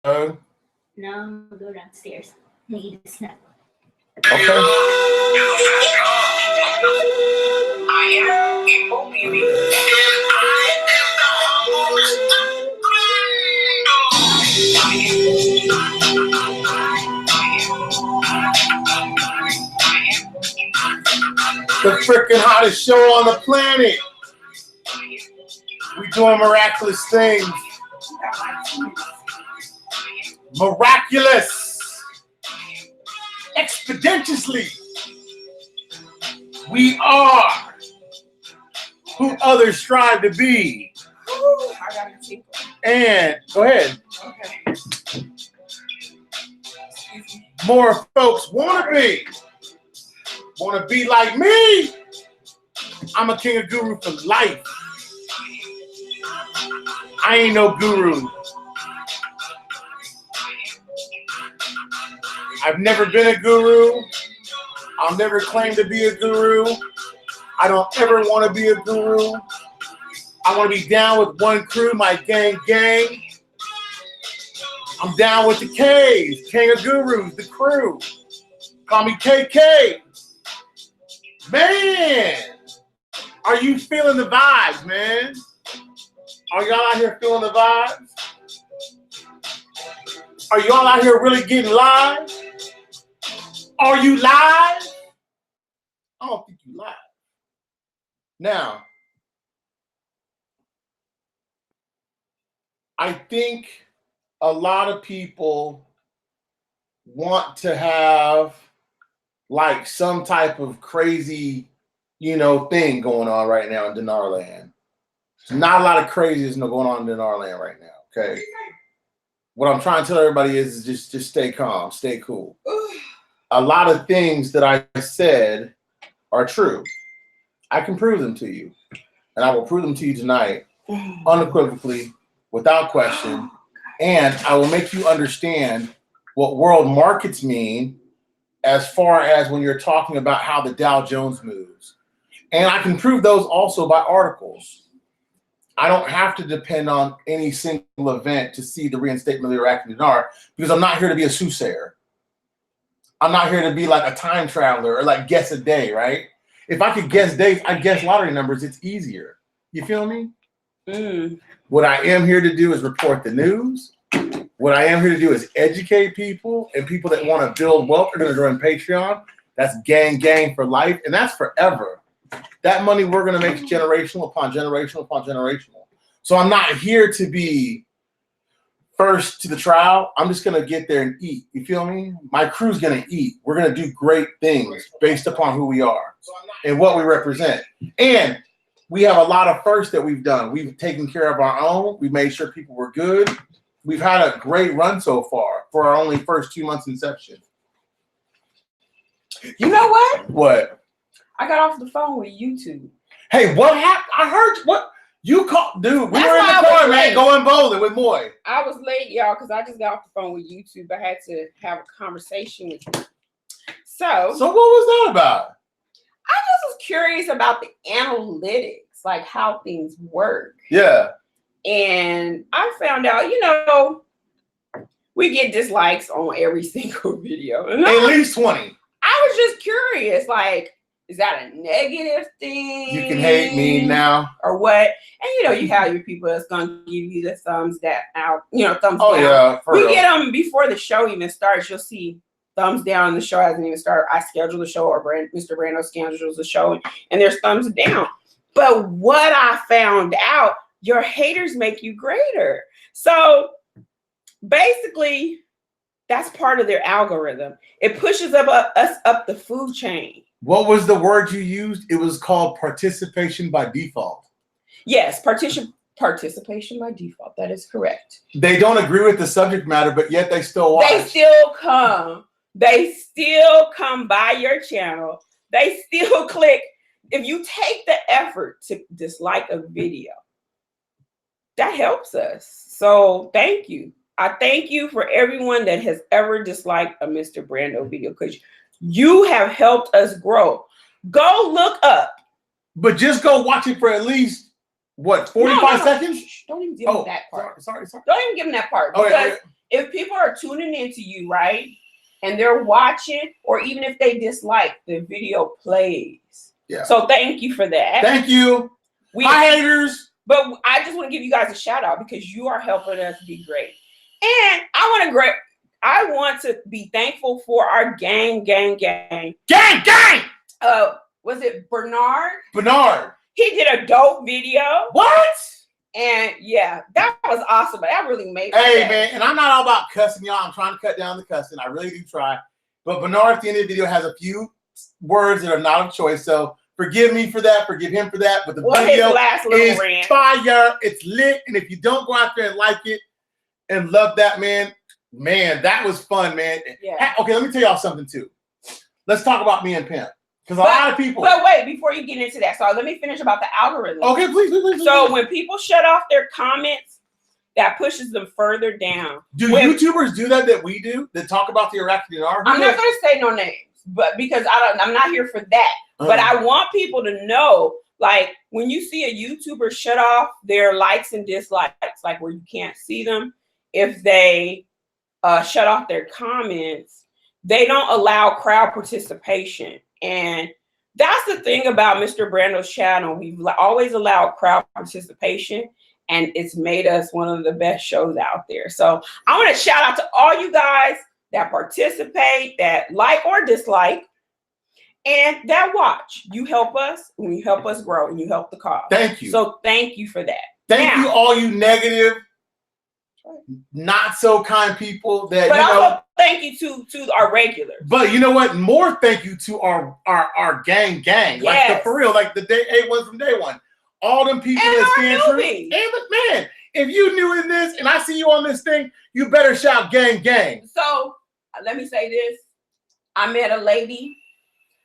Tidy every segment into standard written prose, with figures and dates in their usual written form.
No, I'm gonna go downstairs and eat a snack. Okay. The freaking hottest show on the planet. We doing miraculous things. Miraculous. Expeditiously. We are who others strive to be. And go ahead. Okay. More folks want to be like me. I'm a king of guru for life. I ain't no guru. I've never been a guru. I'll never claim to be a guru. I don't ever want to be a guru. I want to be down with one crew, my gang. I'm down with the K's, King of Gurus, the crew. Call me KK. Man, are you feeling the vibes, man? Are y'all out here feeling the vibes? Are y'all out here really getting live? Are you live? I don't think you live. Now, I think a lot of people want to have like some type of crazy, thing going on right now in Dinar Land. There's not a lot of craziness going on in Dinar Land right now, okay? What I'm trying to tell everybody is just stay calm, stay cool. A lot of things that I said are true. I can prove them to you. And I will prove them to you tonight, unequivocally, without question. And I will make you understand what world markets mean as far as when you're talking about how the Dow Jones moves. And I can prove those also by articles. I don't have to depend on any single event to see the reinstatement of the Iraqi dinar because I'm not here to be a soothsayer. I'm not here to be like a time traveler or like guess a day, right? If I could guess dates, I'd guess lottery numbers. It's easier. You feel me? What I am here to do is report the news. What I am here to do is educate people, and people that want to build wealth are going to join Patreon. That's gang for life, and that's forever. That money we're going to make generational upon generational upon generational. So I'm not here to be first to the trial. I'm just going to get there and eat. You feel me? My crew's going to eat. We're going to do great things based upon who we are and what we represent. And we have a lot of firsts that we've done. We've taken care of our own. We've made sure people were good. We've had a great run so far for our only first 2 months inception. You know what? What? I got off the phone with YouTube. Hey, what happened? I heard what you called, dude. We were in the car, man, going bowling with Moy. I was late, y'all, because I just got off the phone with YouTube. I had to have a conversation with you. So what was that about? I just was curious about the analytics, like how things work. Yeah. And I found out, we get dislikes on every single video. At least 20. I was just curious, like, is that a negative thing? You can hate me now. Or what? And you have your people that's gonna give you the thumbs down, thumbs down. Oh yeah, we get them before the show even starts. You'll see thumbs down. The show hasn't even started. I schedule the show, or Mr. Brando schedules the show, and there's thumbs down. But what I found out, your haters make you greater. So basically, that's part of their algorithm. It pushes us up the food chain. What was the word you used? It was called participation by default. Yes, participation by default. That is correct. They don't agree with the subject matter, but yet they still watch. They still come. They still come by your channel. They still click. If you take the effort to dislike a video, that helps us. So thank you. I thank you for everyone that has ever disliked a Mr. Brando video, because you have helped us grow. Go look up. But just go watch it for at least, what, 45 seconds? Don't even give them that part. Sorry. Don't even give them that part. Okay, Because if people are tuning into you, right, and they're watching, or even if they dislike, the video plays. Yeah. So thank you for that. Thank you. Hi, haters. But I just want to give you guys a shout out because you are helping us be great. And I want to be thankful for our gang. Was it Bernard? Bernard. He did a dope video. What? And yeah, that was awesome. That really made me Hey, mad. man, and I'm not all about cussing, y'all. I'm trying to cut down the cussing. I really do try. But Bernard at the end of the video has a few words that are not of choice. So forgive me for that. Forgive him for that. But the video is fire. It's lit. And if you don't go out there and like it and love that, man, that was fun, man. Yeah. Okay, let me tell y'all something, too. Let's talk about me and Pimp. Because a lot of people. But wait, before you get into that, so let me finish about the algorithm. Okay, please. So when people shut off their comments, that pushes them further down. Do YouTubers do that we do? That talk about the Iraqi Dinar? I'm not going to say no names, but because I'm not here for that. But I want people to know, like, when you see a YouTuber shut off their likes and dislikes, like where you can't see them, if they shut off their comments, they don't allow crowd participation. And that's the thing about Mr. Brando's channel. We've always allowed crowd participation, and it's made us one of the best shows out there. So I want to shout out to all you guys that participate, that like or dislike, and that watch. You help us, and you help us grow, and you help the cause. Thank you. So thank you for that. Thank you, all you negative, not so kind people that but also thank you to our regulars. But you know what? More thank you to our gang. Yes. Like for real, like the A1 from day one. All them people that stand through. And man, if you new in this and I see you on this thing, you better shout gang. So let me say this. I met a lady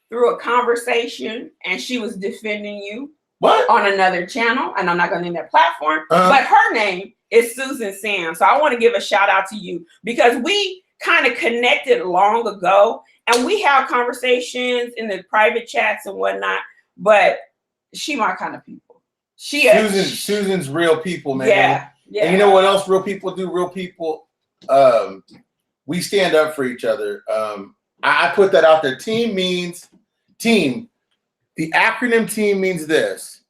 through a conversation and she was defending you on another channel, and I'm not gonna name that platform, but her name is Susan Sam. So I want to give a shout out to you because we kind of connected long ago and we have conversations in the private chats and whatnot, but she my kind of people. Susan's real people, man. Yeah. And you know what else real people do? Real people, we stand up for each other. I put that out there. Team means team. The acronym team means this.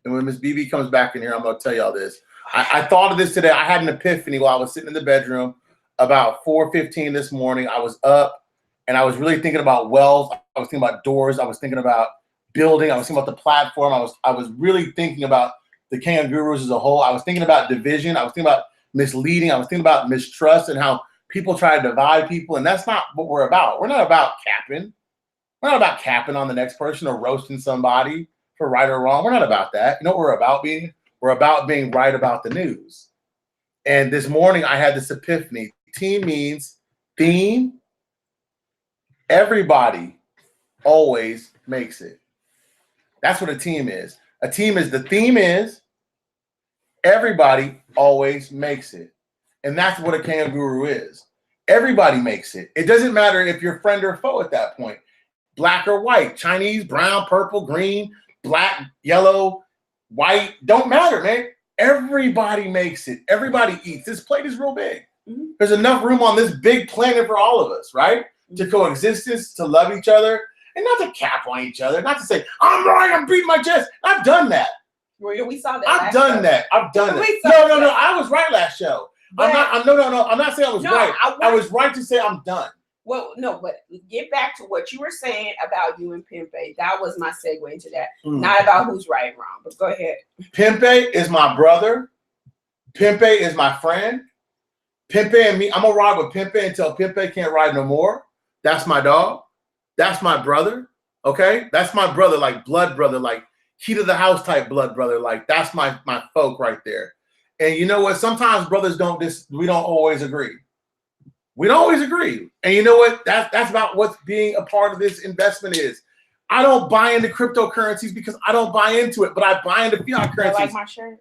And when Miss BB comes back in here, I'm going to tell y'all this. I thought of this today. I had an epiphany while I was sitting in the bedroom about 4:15 this morning. I was up and I was really thinking about wealth. I was thinking about doors. I was thinking about building. I was thinking about the platform. I was really thinking about the kangaroos as a whole. I was thinking about division. I was thinking about misleading. I was thinking about mistrust and how people try to divide people. And that's not what we're about. We're not about capping. We're not about capping on the next person or roasting somebody for right or wrong. We're not about that. You know what we're about being? We're about being right about the news. And this morning I had this epiphany. Team means theme. Everybody always makes it. That's what a team is. A team is the theme is everybody always makes it. And that's what a kangaroo is. Everybody makes it. It doesn't matter if you're friend or foe at that point. Black or white, Chinese, brown, purple, green, black, yellow, white, don't matter, man. Everybody makes it. Everybody eats. This plate is real big. Mm-hmm. There's enough room on this big planet for all of us, right? Mm-hmm. To coexistence, to love each other, and not to cap on each other, not to say, I'm right, I'm beating my chest. I've done that. Well, we saw that. I've done that. No. I was right last show. But I'm not saying I was right. I was right to say I'm done. Well, no, but get back to what you were saying about you and Pimpe. That was my segue into that. Not about who's right and wrong, but go ahead. Pimpe is my brother. Pimpe is my friend. Pimpe and me, I'm going to ride with Pimpe until Pimpe can't ride no more. That's my dog. That's my brother. Okay? That's my brother, like blood brother, like heat of the house type blood brother. Like that's my folk right there. And you know what? Sometimes brothers we don't always agree. We don't always agree. And you know what? That's about what's being a part of this investment is. I don't buy into cryptocurrencies because I don't buy into it, but I buy into fiat currencies. I like my shirt.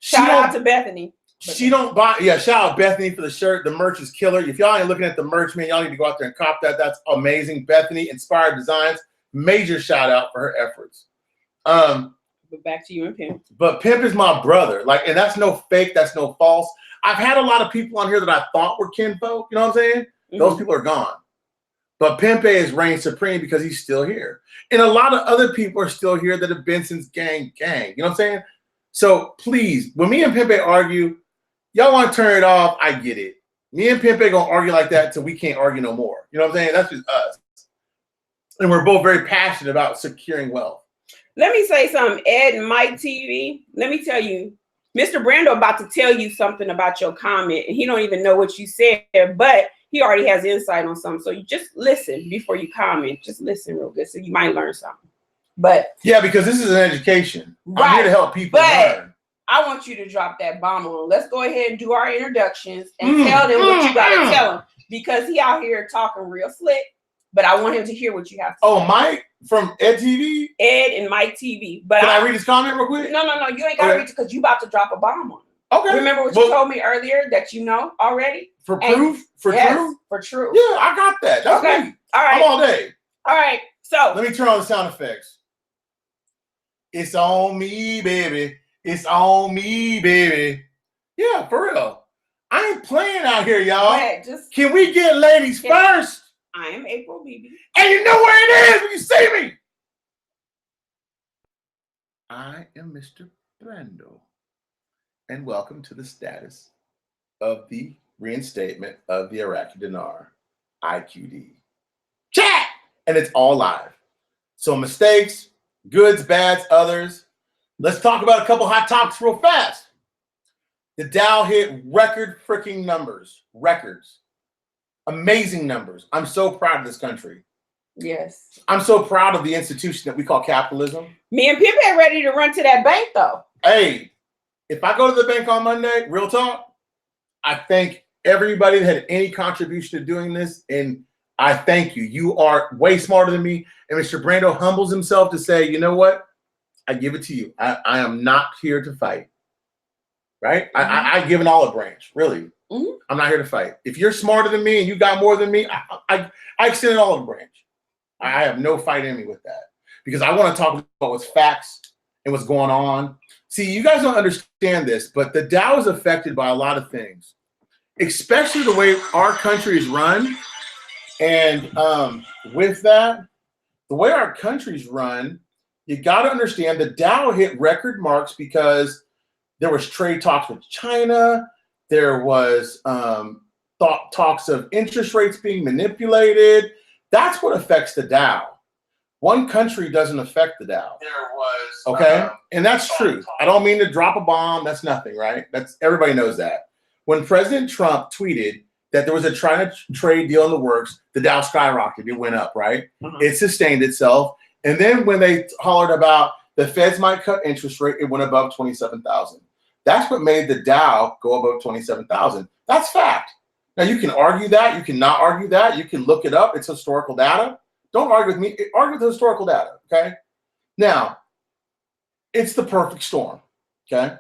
Shout out to Bethany. She don't buy, shout out Bethany for the shirt. The merch is killer. If y'all ain't looking at the merch, man, y'all need to go out there and cop that. That's amazing. Bethany, Inspired Designs, major shout out for her efforts. But back to you and Pimp. But Pimp is my brother. Like, and that's no fake, that's no false. I've had a lot of people on here that I thought were kinfolk, you know what I'm saying? Those people are gone. But Pimpe is reigning supreme because he's still here. And a lot of other people are still here that have been since gang. You know what I'm saying? So please, when me and Pimpe argue, y'all want to turn it off, I get it. Me and Pimpe gonna argue like that till we can't argue no more. You know what I'm saying? That's just us. And we're both very passionate about securing wealth. Let me say something, Ed and Mike TV. Let me tell you, Mr. Brando about to tell you something about your comment, and he don't even know what you said, but he already has insight on something. So you just listen before you comment. Just listen real good, so you might learn something. But yeah, because this is an education. Right. I'm here to help people learn. I want you to drop that bomb on. Let's go ahead and do our introductions and tell them what you gotta tell him, because he out here talking real slick. But I want him to hear what you have to say. Oh, Mike from Ed TV? Ed and Mike TV. But Can I read his comment real quick? No. You ain't gotta read it because you about to drop a bomb on him. Okay. Remember what you told me earlier that you know already? For proof? For truth? For truth. Yeah, I got that. That's okay. me. All right. I'm all day. All right. So let me turn on the sound effects. It's on me, baby. It's on me, baby. Yeah, for real. I ain't playing out here, y'all. Can we get ladies first? I am April BB. And you know where it is when you see me. I am Mr. Brando. And welcome to the status of the reinstatement of the Iraqi Dinar, IQD. Chat! And it's all live. So mistakes, goods, bads, others. Let's talk about a couple hot topics real fast. The Dow hit record freaking numbers. Records. Amazing numbers. I'm so proud of this country. Yes. I'm so proud of the institution that we call capitalism. Me and Pip ain't ready to run to that bank, though. Hey, if I go to the bank on Monday, real talk, I thank everybody that had any contribution to doing this, and I thank you. You are way smarter than me. And Mr. Brando humbles himself to say, you know what? I give it to you. I am not here to fight. Right? I give an olive branch, really. I'm not here to fight. If you're smarter than me and you got more than me, I extend an olive branch. I have no fight in me with that, because I want to talk about what's facts and what's going on. See, you guys don't understand this, but the Dow is affected by a lot of things, especially the way our country is run. And with that, the way our country's run, you got to understand the Dow hit record marks because there was trade talks with China. There was talks of interest rates being manipulated. That's what affects the Dow. One country doesn't affect the Dow. There was okay, and that's true. I don't mean to drop a bomb. That's nothing, right? That's everybody knows that. When President Trump tweeted that there was a China trade deal in the works, the Dow skyrocketed. It went up, right? It sustained itself. And then when they hollered about the Feds might cut interest rate, it went above 27,000. That's what made the Dow go above 27,000. That's fact. Now, you can argue that. You can not argue that. You can look it up. It's historical data. Don't argue with me. Argue with the historical data, okay? Now, it's the perfect storm, okay?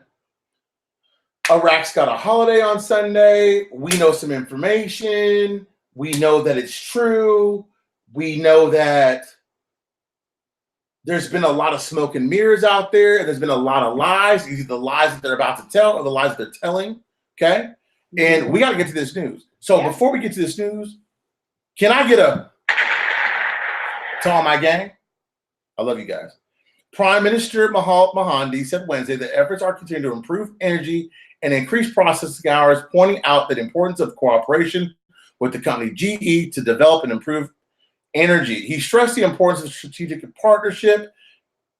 Iraq's got a holiday on Sunday. We know some information. We know that it's true. We know that there's been a lot of smoke and mirrors out there. There's been a lot of lies, either the lies that they're about to tell or the lies they're telling, okay? And we got to get to this news. So before we get to this news, can I get a to all my gang? I love you guys. Prime Minister Mahdi said Wednesday that efforts are continuing to improve energy and increase processing hours, pointing out the importance of cooperation with the company GE to develop and improve energy. He stressed the importance of strategic partnership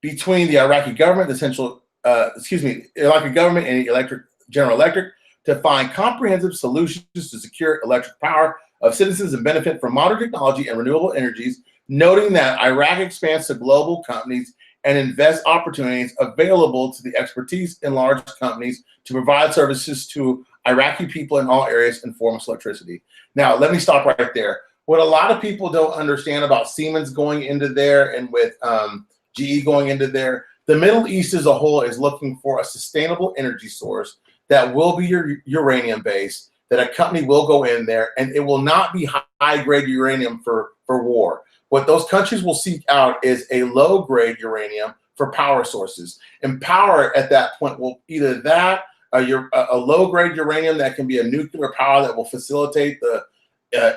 between the Iraqi government, Iraqi government and General Electric to find comprehensive solutions to secure electric power of citizens and benefit from modern technology and renewable energies, noting that Iraq expands to global companies and invest opportunities available to the expertise in large companies to provide services to Iraqi people in all areas and forms of electricity. Now, let me stop right there. What a lot of people don't understand about Siemens going into there and with GE going into there, the Middle East as a whole is looking for a sustainable energy source that will be uranium based, that a company will go in there and it will not be high grade uranium for war. What those countries will seek out is a low grade uranium for power sources. And power at that point will either that or a low-grade uranium that can be a nuclear power that will facilitate the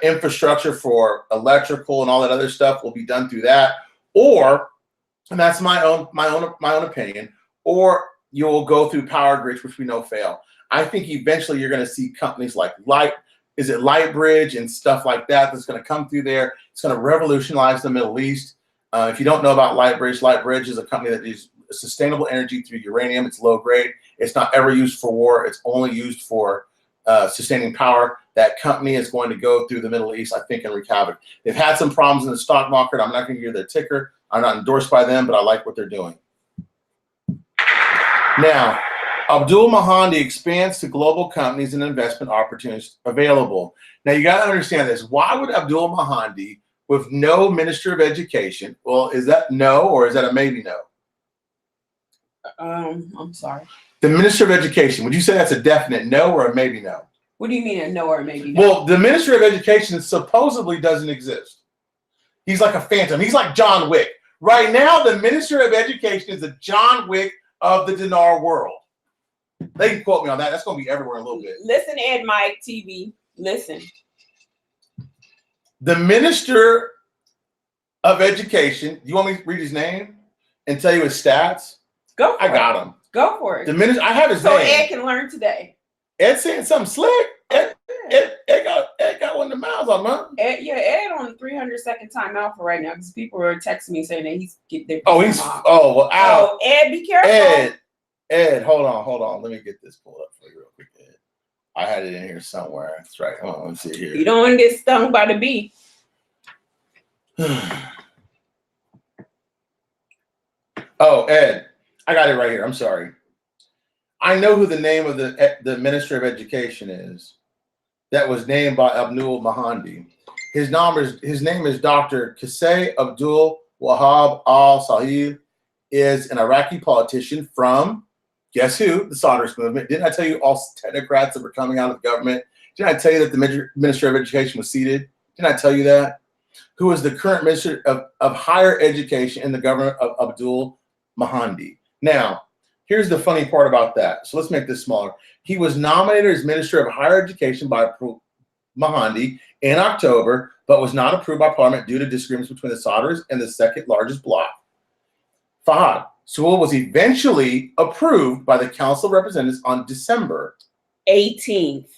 infrastructure for electrical and all that other stuff will be done through that, or, and that's my own opinion, or you'll go through power grids, which we know fail. I think eventually you're going to see companies like Lightbridge and stuff like that that's going to come through there. It's going to revolutionize the Middle East. If you don't know about Lightbridge is a company that uses sustainable energy through uranium. It's low grade. It's not ever used for war. It's only used for sustaining power. That company is going to go through the Middle East, I think, and wreak havoc. They've had some problems in the stock market. I'm not going to give you their ticker. I'm not endorsed by them, but I like what they're doing. Now, Abdul Mahandi expands to global companies and investment opportunities available. Now, you got to understand this. Why would Abdul Mahandi, with no Minister of Education, well, is that no or is that a maybe no? I'm sorry. The Minister of Education, would you say that's a definite no or a maybe no? What do you mean a no or a maybe no? Well, the Minister of Education supposedly doesn't exist. He's like a phantom. He's like John Wick. Right now, the Minister of Education is the John Wick of the dinar world. They can quote me on that. That's going to be everywhere in a little bit. Listen, Ed Mike TV. Listen. The Minister of Education, you want me to read his name and tell you his stats? Go for it. I got him. Go for it. The minister, I have his so name. Ed can learn today. Ed saying something slick. Ed got one of the miles on him, huh? Ed on the 300-second timeout for right now because people are texting me saying that he's well, so Ed, be careful. Ed, hold on. Let me get this pulled up for you real quick, Ed. I had it in here somewhere. That's right. Hold on, let's see here. You don't want to get stung by the bee. Oh, Ed, I got it right here. I'm sorry. I know who the name of the Minister of Education is that was named by Abdul Mahandi. His name is Dr. Qusay Abdul Wahab al-Sahil, is an Iraqi politician from, guess who? The Sonorous movement. Didn't I tell you all technocrats that were coming out of the government? Didn't I tell you that the Minister of Education was seated? Didn't I tell you that? Who is the current Minister of Higher Education in the government of Abdul Mahandi. Now, here's the funny part about that. So let's make this smaller. He was nominated as Minister of Higher Education by Mahandi in October, but was not approved by Parliament due to disagreements between the Sonorous and the second largest bloc, Fahad. Sewell was eventually approved by the Council of Representatives on December 18th.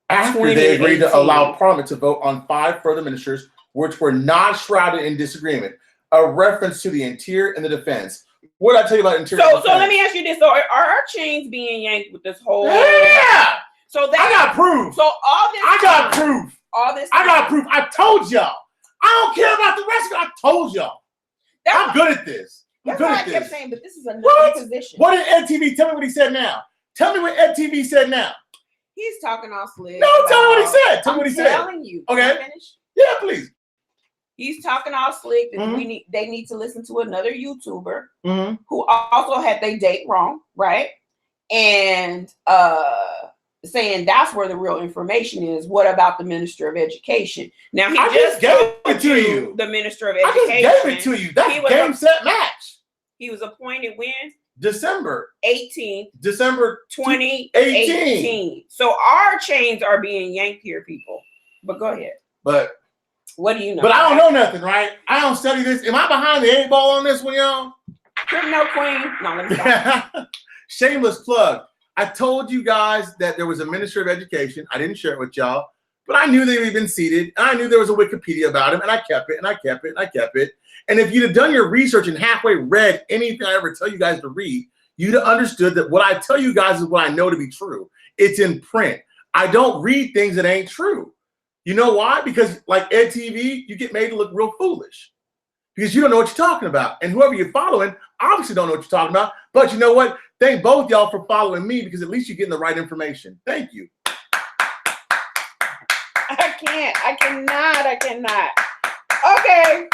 After they agreed to allow Parliament to vote on 5 further ministers, which were not shrouded in disagreement. A reference to the Interior and the Defense. What did I tell you about Interior? So let me ask you this: so are our chains being yanked with this whole? Yeah. So I got proof. So all this. I got proof. All this. I got proof. I told y'all. I don't care about the rest of it. I told y'all. I'm good at this. That's what I kept saying, but this is another position. What did Ed TV tell me what he said now? Tell me what Ed TV said now. He's talking all slick. No, tell me what he said. Tell me what he said. I'm telling you. Okay. Yeah, please. He's talking all slick that they need to listen to another YouTuber who also had their date wrong, right? And saying that's where the real information is. What about the Minister of Education? Now he just gave it to you. The Minister of Education. I just gave it to you. That's game, set, match. He was appointed when? December 18th. December 2018. So our chains are being yanked here, people. But go ahead. But what do you know? But I don't know nothing, right? I don't study this. Am I behind the 8 ball on this one, y'all? Criminal Queen. No, let me stop. Shameless plug. I told you guys that there was a Minister of Education. I didn't share it with y'all, but I knew they had been seated. And I knew there was a Wikipedia about him, and I kept it, and I kept it, and I kept it. And if you'd have done your research and halfway read anything I ever tell you guys to read, you'd have understood that what I tell you guys is what I know to be true. It's in print. I don't read things that ain't true. You know why? Because like Ed TV, you get made to look real foolish because you don't know what you're talking about. And whoever you're following obviously don't know what you're talking about. But you know what? Thank both y'all for following me because at least you're getting the right information. Thank you. I cannot. Okay.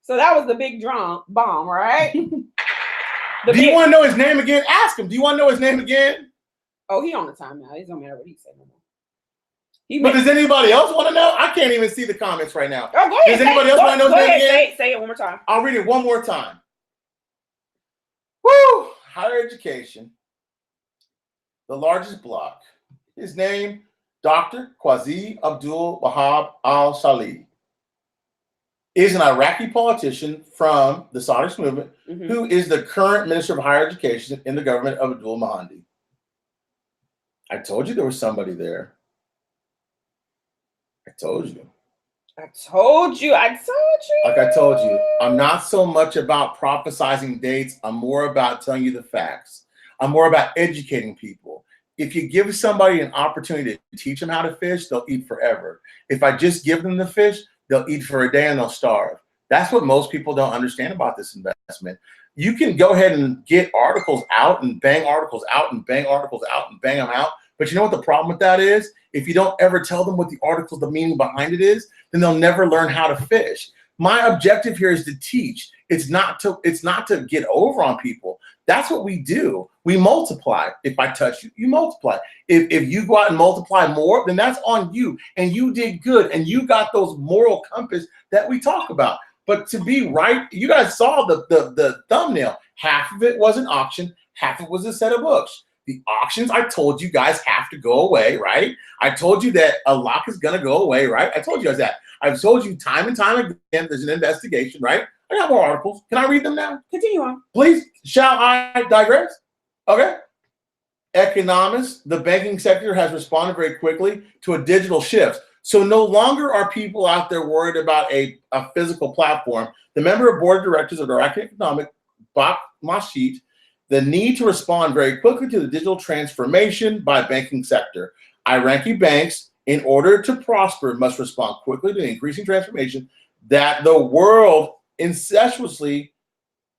So that was the big bomb, right? Do you want to know his name again? Ask him. Do you want to know his name again? Oh, he on the time now. It don't matter what he said no more. But does anybody else want to know? I can't even see the comments right now. Oh, go ahead. Does anybody else want to know his name again? Say it one more time. I'll read it one more time. Woo! Higher education, the largest block. His name, Dr. Qazi Abdul Wahab al-Shali, is an Iraqi politician from the Saudist movement who is the current Minister of Higher Education in the government of Abdul Mahdi. I told you there was somebody there. I told you. I told you. Like I told you, I'm not so much about prophesizing dates. I'm more about telling you the facts. I'm more about educating people. If you give somebody an opportunity to teach them how to fish, they'll eat forever. If I just give them the fish, they'll eat for a day and they'll starve. That's what most people don't understand about this investment. You can go ahead and get articles out and bang articles out and bang articles out and bang them out. But you know what the problem with that is? If you don't ever tell them what the article, the meaning behind it is, then they'll never learn how to fish. My objective here is to teach. It's not to get over on people. That's what we do. We multiply. If I touch you, you multiply. If you go out and multiply more, then that's on you. And you did good. And you got those moral compass that we talk about. But to be right, you guys saw the thumbnail. Half of it was an auction. Half of it was a set of books. The auctions, I told you guys, have to go away, right? I told you that a lock is going to go away, right? I told you guys that. I've told you time and time again, there's an investigation, right? I got more articles. Can I read them now? Continue on. Please, shall I digress? Okay. Economists, the banking sector has responded very quickly to a digital shift. So no longer are people out there worried about a physical platform. The member of board of directors of Iraqi Economic, Bak Mashit, the need to respond very quickly to the digital transformation by banking sector. Iraqi banks, in order to prosper, must respond quickly to the increasing transformation that the world incestuously,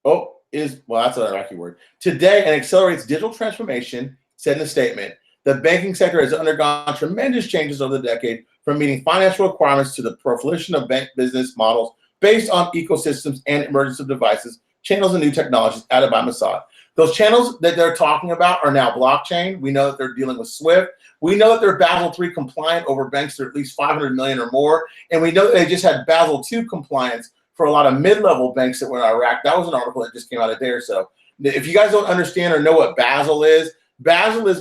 that's an Iraqi word, today, and accelerates digital transformation, said in a statement. The banking sector has undergone tremendous changes over the decade, from meeting financial requirements to the proliferation of bank business models based on ecosystems and emergence of devices, channels, and new technologies added by Mossad. Those channels that they're talking about are now blockchain. We know that they're dealing with SWIFT. We know that they're Basel III compliant over banks that are at least 500 million or more. And we know that they just had Basel II compliance for a lot of mid-level banks that were in Iraq. That was an article that just came out a day or so. If you guys don't understand or know what Basel is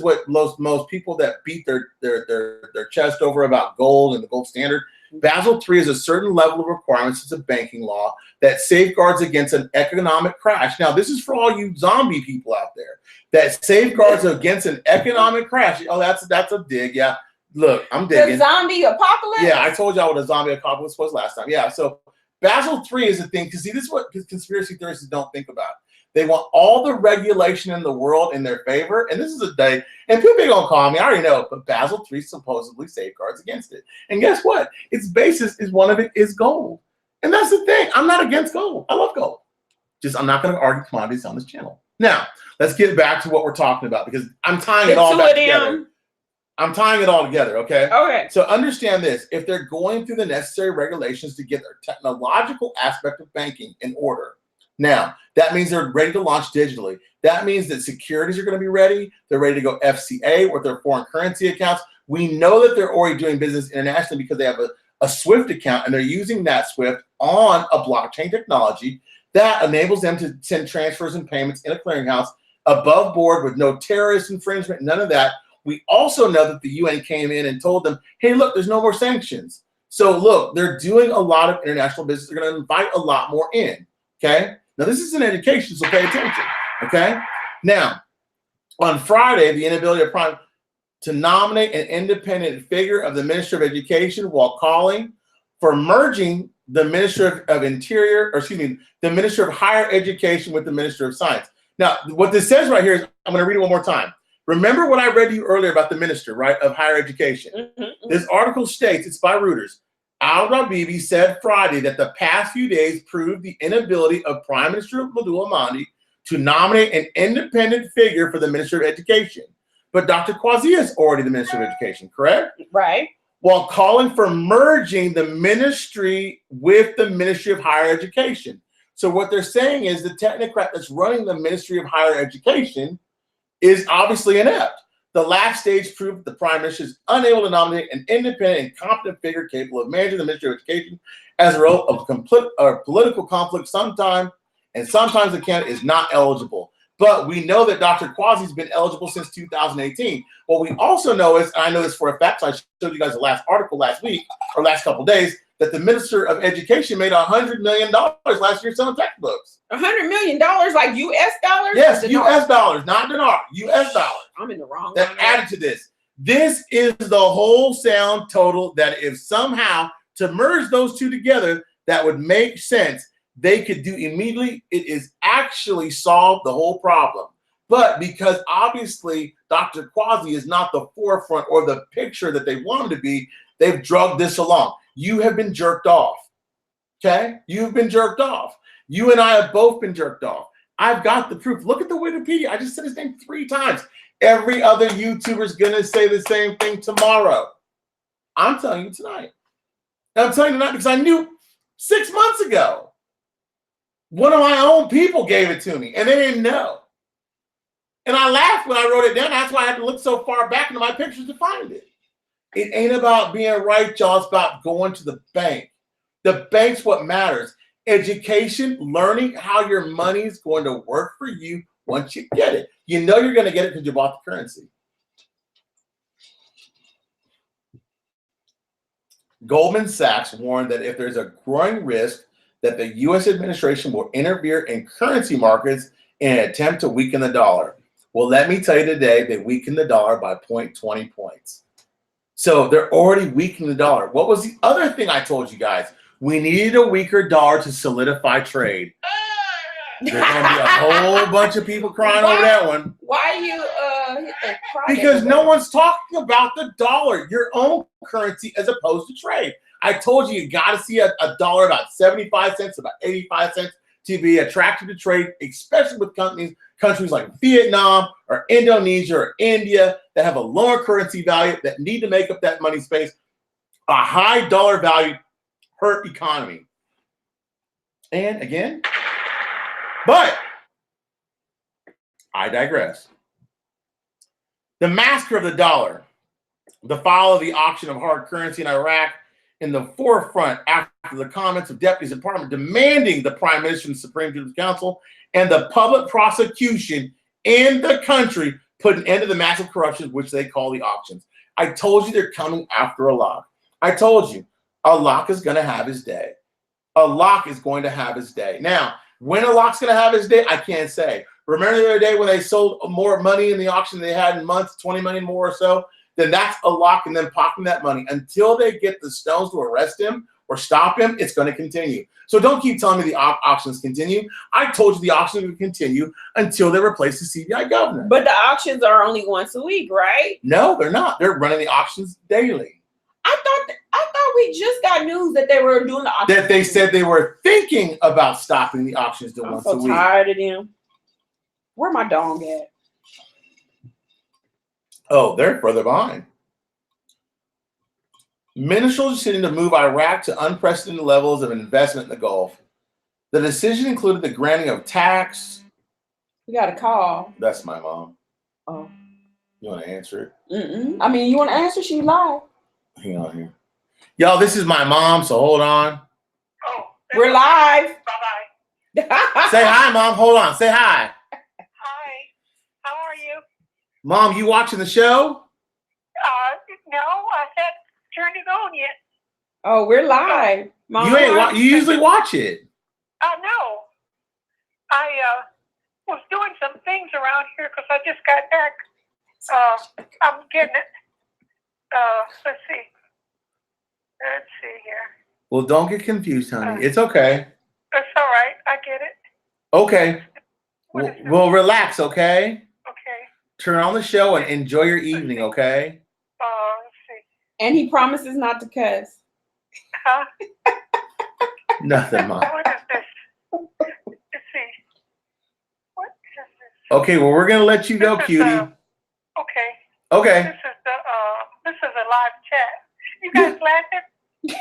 what most people that beat their chest over about gold and the gold standard. Basel III is a certain level of requirements. It's a banking law that safeguards against an economic crash. Now, this is for all you zombie people out there. That safeguards against an economic crash. Oh, that's a dig. Yeah, look, I'm digging. The zombie apocalypse? Yeah, I told y'all what a zombie apocalypse was last time. Yeah, so Basel III is a thing. Because see, this is what conspiracy theorists don't think about. They want all the regulation in the world in their favor. And this is a day, and people are going to call me, I already know, but Basel III supposedly safeguards against it. And guess what? Its basis is one of it is gold. And that's the thing. I'm not against gold. I love gold. Just I'm not going to argue commodities on this channel. Now, let's get back to what we're talking about because I'm tying it all back together. I'm tying it all together, okay? Okay. So understand this. If they're going through the necessary regulations to get their technological aspect of banking in order, now, that means they're ready to launch digitally. That means that securities are going to be ready. They're ready to go FCA with their foreign currency accounts. We know that they're already doing business internationally because they have a SWIFT account, and they're using that SWIFT on a blockchain technology that enables them to send transfers and payments in a clearinghouse above board with no terrorist infringement, none of that. We also know that the UN came in and told them, hey, look, there's no more sanctions. So look, they're doing a lot of international business. They're going to invite a lot more in, okay? Now, this is an education, so pay attention, okay? Now, on Friday, the inability of Prime to nominate an independent figure of the Minister of Education while calling for merging the Minister of Interior, or excuse me, the Minister of Higher Education with the Minister of Science. Now, what this says right here is, I'm going to read it one more time. Remember what I read to you earlier about the Minister, right, of Higher Education. This article states, it's by Reuters, Al-Rabibi said Friday that the past few days proved the inability of Prime Minister Abdul Mahdi to nominate an independent figure for the Minister of Education. But Dr. Qazi is already the Minister of Education, correct? Right. While calling for merging the ministry with the Ministry of Higher Education. So what they're saying is the technocrat that's running the Ministry of Higher Education is obviously inept. The last stage proved that the Prime Minister is unable to nominate an independent and competent figure capable of managing the Ministry of Education as a result of political conflict sometimes the candidate is not eligible. But we know that Dr. Quasi's been eligible since 2018. What we also know is, and I know this for a fact, so I showed you guys the last article last week or last couple of days, that the Minister of Education made $100 million last year selling textbooks. $100 million, like U.S. dollars? Yes, U.S. dollars, not dinar, U.S. dollars. I'm in the wrong That one. added to this. This is the whole sound total that if somehow to merge those two together, that would make sense. They could do immediately. It is actually solved the whole problem. But because obviously Dr. Quasi is not the forefront or the picture that they want him to be, they've drugged this along. You have been jerked off. Okay? You've been jerked off. You and I have both been jerked off. I've got the proof. Look at the Wikipedia. I just said his name 3 times. Every other YouTuber is going to say the same thing tomorrow. I'm telling you tonight. And I'm telling you tonight because I knew 6 months ago. One of my own people gave it to me, and they didn't know. And I laughed when I wrote it down. That's why I had to look so far back into my pictures to find it. It ain't about being right, y'all. It's about going to the bank. The bank's what matters. Education, learning how your money's going to work for you once you get it. You know you're going to get it because you bought the currency. Goldman Sachs warned that if there's a growing risk that the U.S. administration will interfere in currency markets in an attempt to weaken the dollar. Well, let me tell you today, they weakened the dollar by 0.20 points. So they're already weakening the dollar. What was the other thing I told you guys? We needed a weaker dollar to solidify trade. There's going to be a whole bunch of people crying over that one. Why you hit the cry? Because no one's talking about the dollar, your own currency, as opposed to trade. I told you, you got to see a dollar about 75 cents, about 85 cents to be attracted to trade, especially with countries like Vietnam or Indonesia or India that have a lower currency value that need to make up that money space. A high dollar value hurt economy. And again, but I digress. The master of the dollar, the file of the auction of hard currency in Iraq, in the forefront after the comments of deputies in Parliament demanding the Prime Minister and Supreme Judicial Council and the public prosecution in the country put an end to the massive corruption, which they call the auctions. I told you they're coming after Allah. I told you Allah is going to have his day. Allah is going to have his day. Now, when Allah's going to have his day, I can't say. Remember the other day when they sold more money in the auction than they had in months, 20 million more or so? Then that's Allah and them pocketing that money. Until they get the stones to arrest him or stop him, it's going to continue. So don't keep telling me the auctions continue. I told you the auctions will continue until they replace the CBI governor. But the auctions are only once a week, right? No, they're not. They're running the auctions daily. I thought we just got news that they were doing the auctions. That they said they were thinking about stopping the auctions to once a week. I'm so tired of them. Where my dog at? Oh, they're further behind. Ministers deciding to move Iraq to unprecedented levels of investment in the Gulf. The decision included the granting of tax. We got a call. That's my mom. Oh. You want to answer it? Mm-mm. I mean, you want to answer? She live. Hang on here. Y'all, this is my mom, so hold on. Oh, We're live. bye-bye. Say hi, Mom. Hold on. Say hi. Hi. How are you? Mom, you watching the show? No, I haven't turned it on yet. Oh, we're live. Mom, You usually watch it. No. I was doing some things around here because I just got back. I'm getting it. Let's see. Let's see here. Well, don't get confused, honey. It's okay. That's all right. I get it. Okay. What is it? We'll relax, okay? Okay. Turn on the show and enjoy your evening, okay? Let's see. And he promises not to cuss. Huh? Nothing, Mom. What is this? Let's see. What is this? Okay, well, we're going to let you go, This is, cutie. Okay. Okay. This is a live chat. You guys laughing?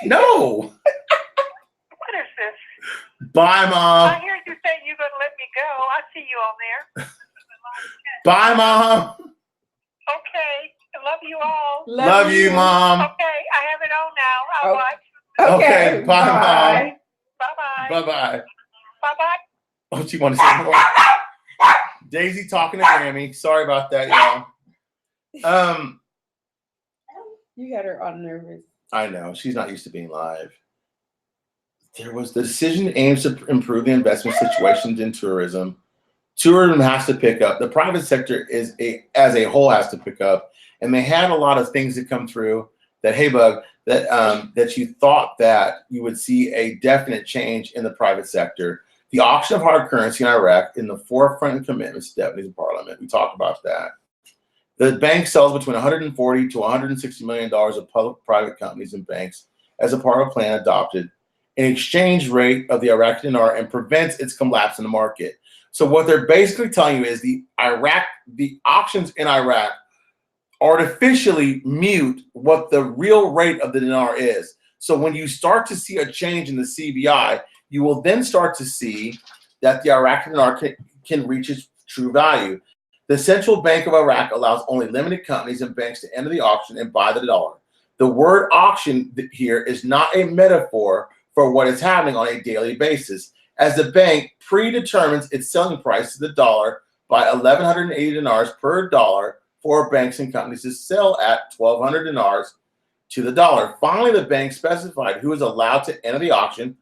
No. What is this? Bye, Mom. I hear you say you're gonna let me go. I see you on there. Bye, Mom. Okay. I love you all. Love you, Mom. Okay, I have it on now. I'll Oh. watch. Okay, bye, Mom. Bye bye. Bye-bye. Bye bye. Oh, she want to say more? Daisy talking to Grammy. Sorry about that, y'all. You got her all nervous. I know she's not used to being live. There was the decision aims to improve the investment situations in tourism. Tourism has to pick up. The private sector as a whole has to pick up, and they had a lot of things that come through that, hey, Bug, that you thought that you would see a definite change in the private sector. The auction of hard currency in Iraq in the forefront of commitments to deputies in Parliament. We talked about that. The bank sells between $140 to $160 million of public-private companies and banks as a part of a plan adopted an exchange rate of the Iraqi dinar and prevents its collapse in the market. So what they're basically telling you is the auctions in Iraq artificially mute what the real rate of the dinar is. So when you start to see a change in the CBI, you will then start to see that the Iraqi dinar can reach its true value. The Central Bank of Iraq allows only limited companies and banks to enter the auction and buy the dollar. The word auction here is not a metaphor for what is happening on a daily basis, as the bank predetermines its selling price to the dollar by 1,180 dinars per dollar for banks and companies to sell at 1,200 dinars to the dollar. Finally, the bank specified who is allowed to enter the auction,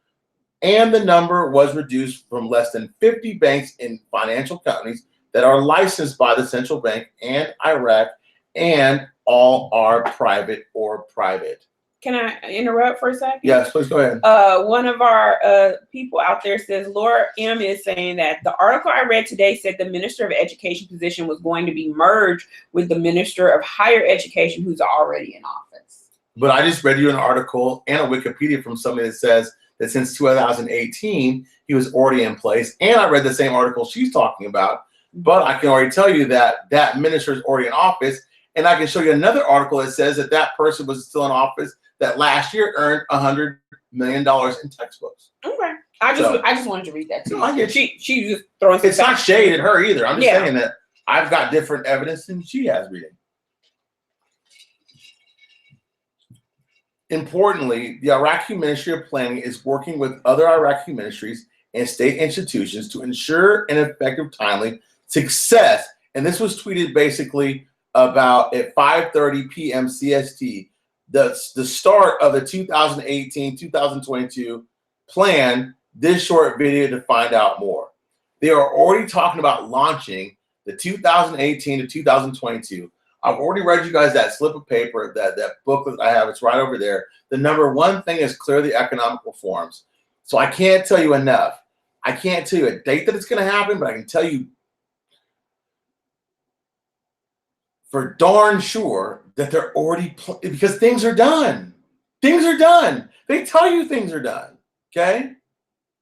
and the number was reduced from less than 50 banks and financial companies that are licensed by the central bank and Iraq, and all are private or private. Can I interrupt for a second? Yes, please go ahead. One of our people out there says, Laura M is saying that the article I read today said the Minister of Education position was going to be merged with the Minister of Higher Education, who's already in office. But I just read you an article and a Wikipedia from somebody that says that since 2018, he was already in place. And I read the same article she's talking about. But I can already tell you that that minister is already in office. And I can show you another article that says that that person was still in office that last year earned $100 million in textbooks. Okay. I just wanted to read that too. No, I get She just throwing. It's not shade at her either. I'm just Yeah. saying that I've got different evidence than she has reading. Importantly, the Iraqi Ministry of Planning is working with other Iraqi ministries and state institutions to ensure an effective, timely success. And this was tweeted basically about at 5:30 p.m. CST, the start of the 2018-2022 plan. This short video to find out more. They are already talking about launching the 2018 to 2022. I've already read you guys that slip of paper, that booklet I have. It's right over there. The number one thing is clear the economic reforms. So I can't tell you enough. I can't tell you a date that it's going to happen, but I can tell you for darn sure that they're already because things are done. Things are done. They tell you things are done. Okay?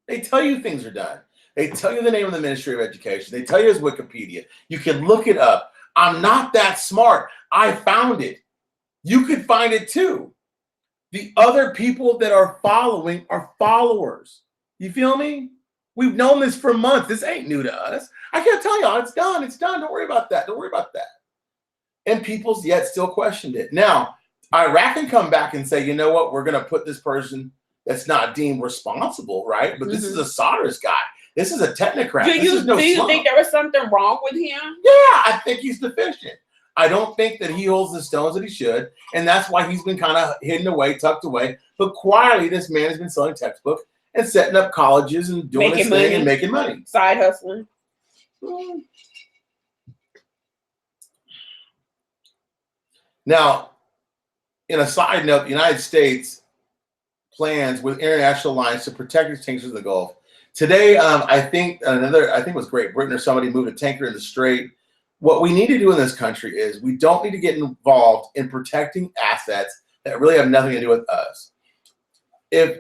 They tell you things are done. They tell you the name of the Ministry of Education. They tell you his Wikipedia. You can look it up. I'm not that smart. I found it. You could find it too. The other people that are following are followers. You feel me? We've known this for months. This ain't new to us. I can't tell y'all it's done. It's done. Don't worry about that. Don't worry about that. And people's yet still questioned it. Now, Iraq can come back and say, you know what? We're going to put this person that's not deemed responsible, right? But this is a Sodders guy. This is a technocrat. Do you think there was something wrong with him? Yeah, I think he's deficient. I don't think that he holds the stones that he should. And that's why he's been kind of hidden away, tucked away. But quietly, this man has been selling textbooks and setting up colleges and doing his thing and making money. Side hustling. Now, in a side note, the United States plans with international lines to protect its tankers in the Gulf. Today, I think it was Great Britain or somebody moved a tanker in the Strait. What we need to do in this country is we don't need to get involved in protecting assets that really have nothing to do with us. If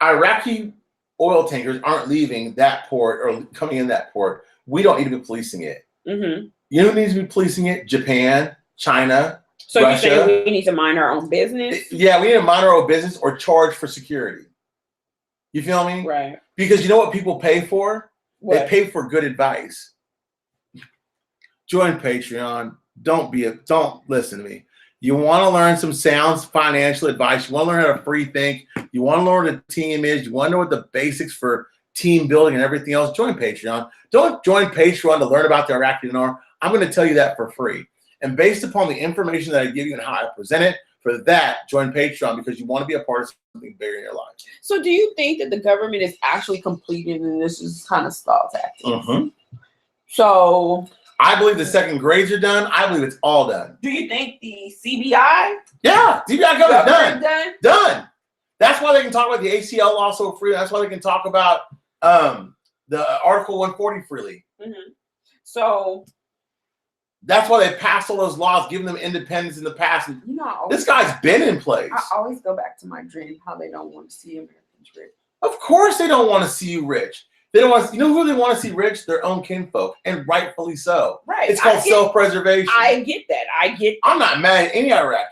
Iraqi oil tankers aren't leaving that port or coming in that port, we don't need to be policing it. Mm-hmm. You know who needs to be policing it? Japan, China, so Russia. You're saying we need to mind our own business? Yeah, we need to mind our own business or charge for security. You feel me? Right. Because you know what people pay for? What? They pay for good advice. Join Patreon. Don't listen to me. You want to learn some sound financial advice. You want to learn how to free think. You want to learn what a team is. You want to know what the basics for team building and everything else, join Patreon. Don't join Patreon to learn about the Iraqi dinar. I'm going to tell you that for free. And based upon the information that I give you and how I present it, for that, join Patreon because you want to be a part of something bigger in your life. So do you think that the government is actually completed and this is kind of stall tactics? Mm-hmm. So I believe the second grades are done. I believe it's all done. do you think the CBI? Yeah, CBI government done. Done? Done. That's why they can talk about the ACL law so freely. That's why they can talk about the Article 140 freely. Mm-hmm. So that's why they passed all those laws, giving them independence in the past. And you know, this guy's been in place. I always go back to my dream, how they don't want to see Americans rich. Of course they don't want to see you rich. They don't want to, you know who they want to see rich? Their own kinfolk, and rightfully so. Right. It's called self-preservation. I get that. I'm not mad at any Iraqi.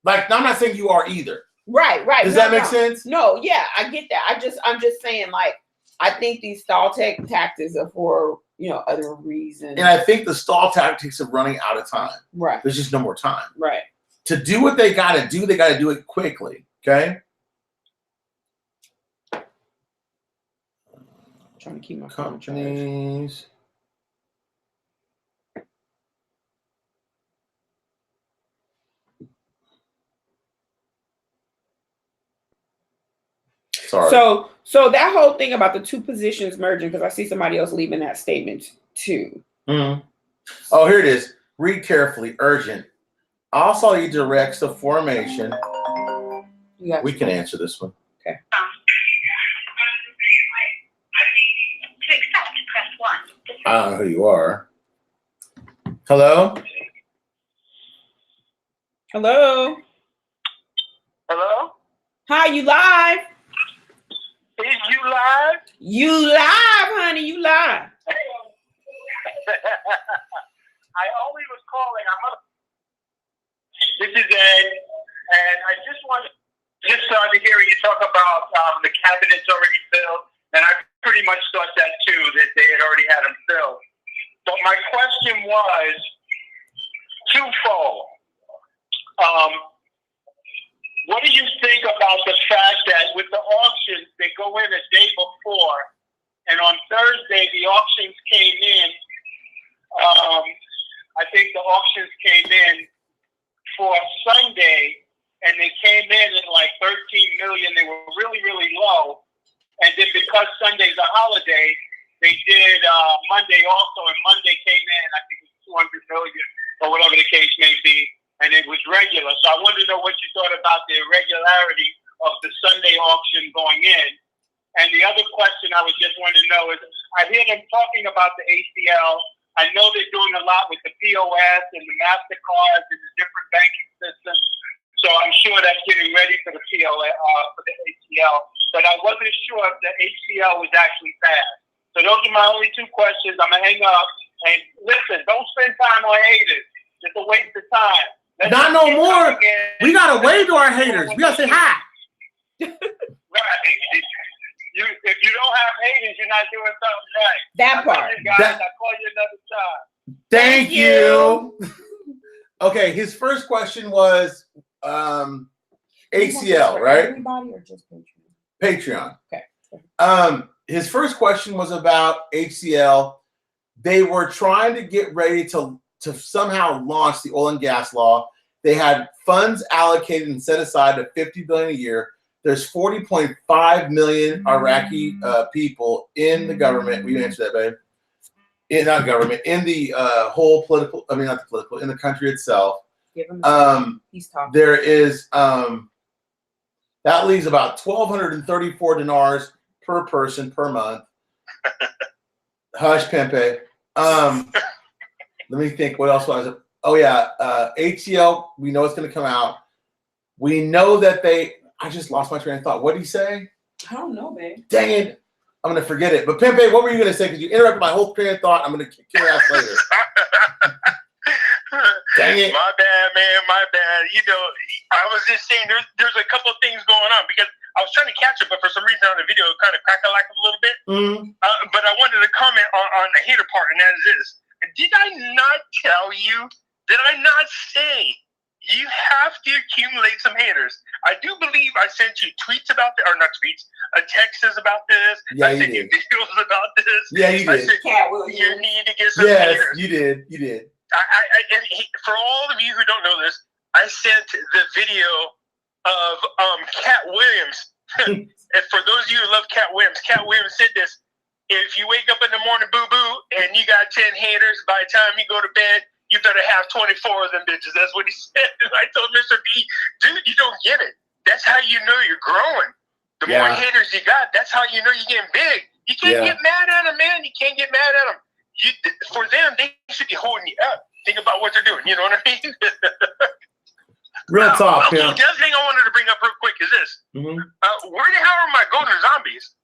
Like, I'm not saying you are either. Right. Does that make sense? No, yeah, I get that. I'm just saying, like, I think these stall tactics are for, you know, other reasons. And I think the stall tactics are running out of time. Right. There's just no more time. Right. To do what they got to do it quickly. Okay? Trying to keep my companies. Sorry. So that whole thing about the two positions merging, because I see somebody else leaving that statement too. Mm-hmm. Oh, here it is. Read carefully. Urgent. Also, you directs the formation. We can answer this one. Okay. To accept, press 1. I don't know who you are. Hello? Hello? Hello? Hi, you live? Is you live? You live, honey. You live. I only was calling. This is Ed, and I just started hearing you talk about the cabinets already filled, and I pretty much thought that too, that they had already had them filled. But my question was twofold. What do you think about the fact that with the auctions, they go in a day before, and on Thursday, the auctions came in. I think the auctions came in for Sunday, and they came in at like 13 million. They were really, really low. And then because Sunday's a holiday, they did Monday also, and Monday came in, I think it was 200 million or whatever the case may be, and it was regular. So I wanted to know what you thought about the irregularity of the Sunday auction going in. And the other question I was just wanting to know is, I hear them talking about the ACL. I know they're doing a lot with the POS and the MasterCards and the different banking systems. So I'm sure that's getting ready for the for the ACL. But I wasn't sure if the ACL was actually passed. So those are my only two questions. I'm going to hang up. And listen, don't spend time on haters. It's a waste of time. Not no more. We got to wave to our haters. We got to say hi. Right. If you don't have haters, you're not doing something right. That part. I'll call you another time. Thank you. Okay, his first question was ACL, right? Everybody or just Patreon? Patreon. His first question was about ACL. They were trying to get ready to somehow launch the oil and gas law. They had funds allocated and set aside to $50 billion a year. There's 40.5 million Iraqi people in the government. We answered that, babe. In not government, in the whole political. I mean, not the political. In the country itself. He's talking. There is that leaves about 1,234 dinars per person per month. Hush, Pempe. Let me think. What else was it? Oh yeah, ATL. We know it's going to come out. We know that they. I just lost my train of thought. What did he say? I don't know, babe. Dang it. I'm going to forget it. But Pempe, what were you going to say? Because you interrupted my whole train of thought. I'm going to kick your ass later. Dang it. My bad, man. My bad. You know, I was just saying there's a couple of things going on because I was trying to catch it, but for some reason on the video it kind of crack-a-lack a little bit. Mm-hmm. But I wanted to comment on the hater part, and that is this. Did I not tell you? Did I not say you have to accumulate some haters. I do believe I sent you tweets about this, or not tweets, texts about this. Yeah, I you sent you did. videos about this. Yeah, you I did. said, Cat Williams. you need to get some Yes, haters. you did. You did. For all of you who don't know this, I sent the video of Cat Williams. And for those of you who love Cat Williams said this: if you wake up in the morning, boo boo, and you got 10 haters, by the time you go to bed, you better have 24 of them bitches. That's what he said. And I told Mr. B, dude, you don't get it. That's how you know you're growing. The more haters you got, that's how you know you're getting big. You can't get mad at them, man. You can't get mad at them. For them, they should be holding you up. Think about what they're doing. You know what I mean? Real talk, okay, yeah. the other thing I wanted to bring up real quick is this. Mm-hmm. Where the hell are my golden zombies?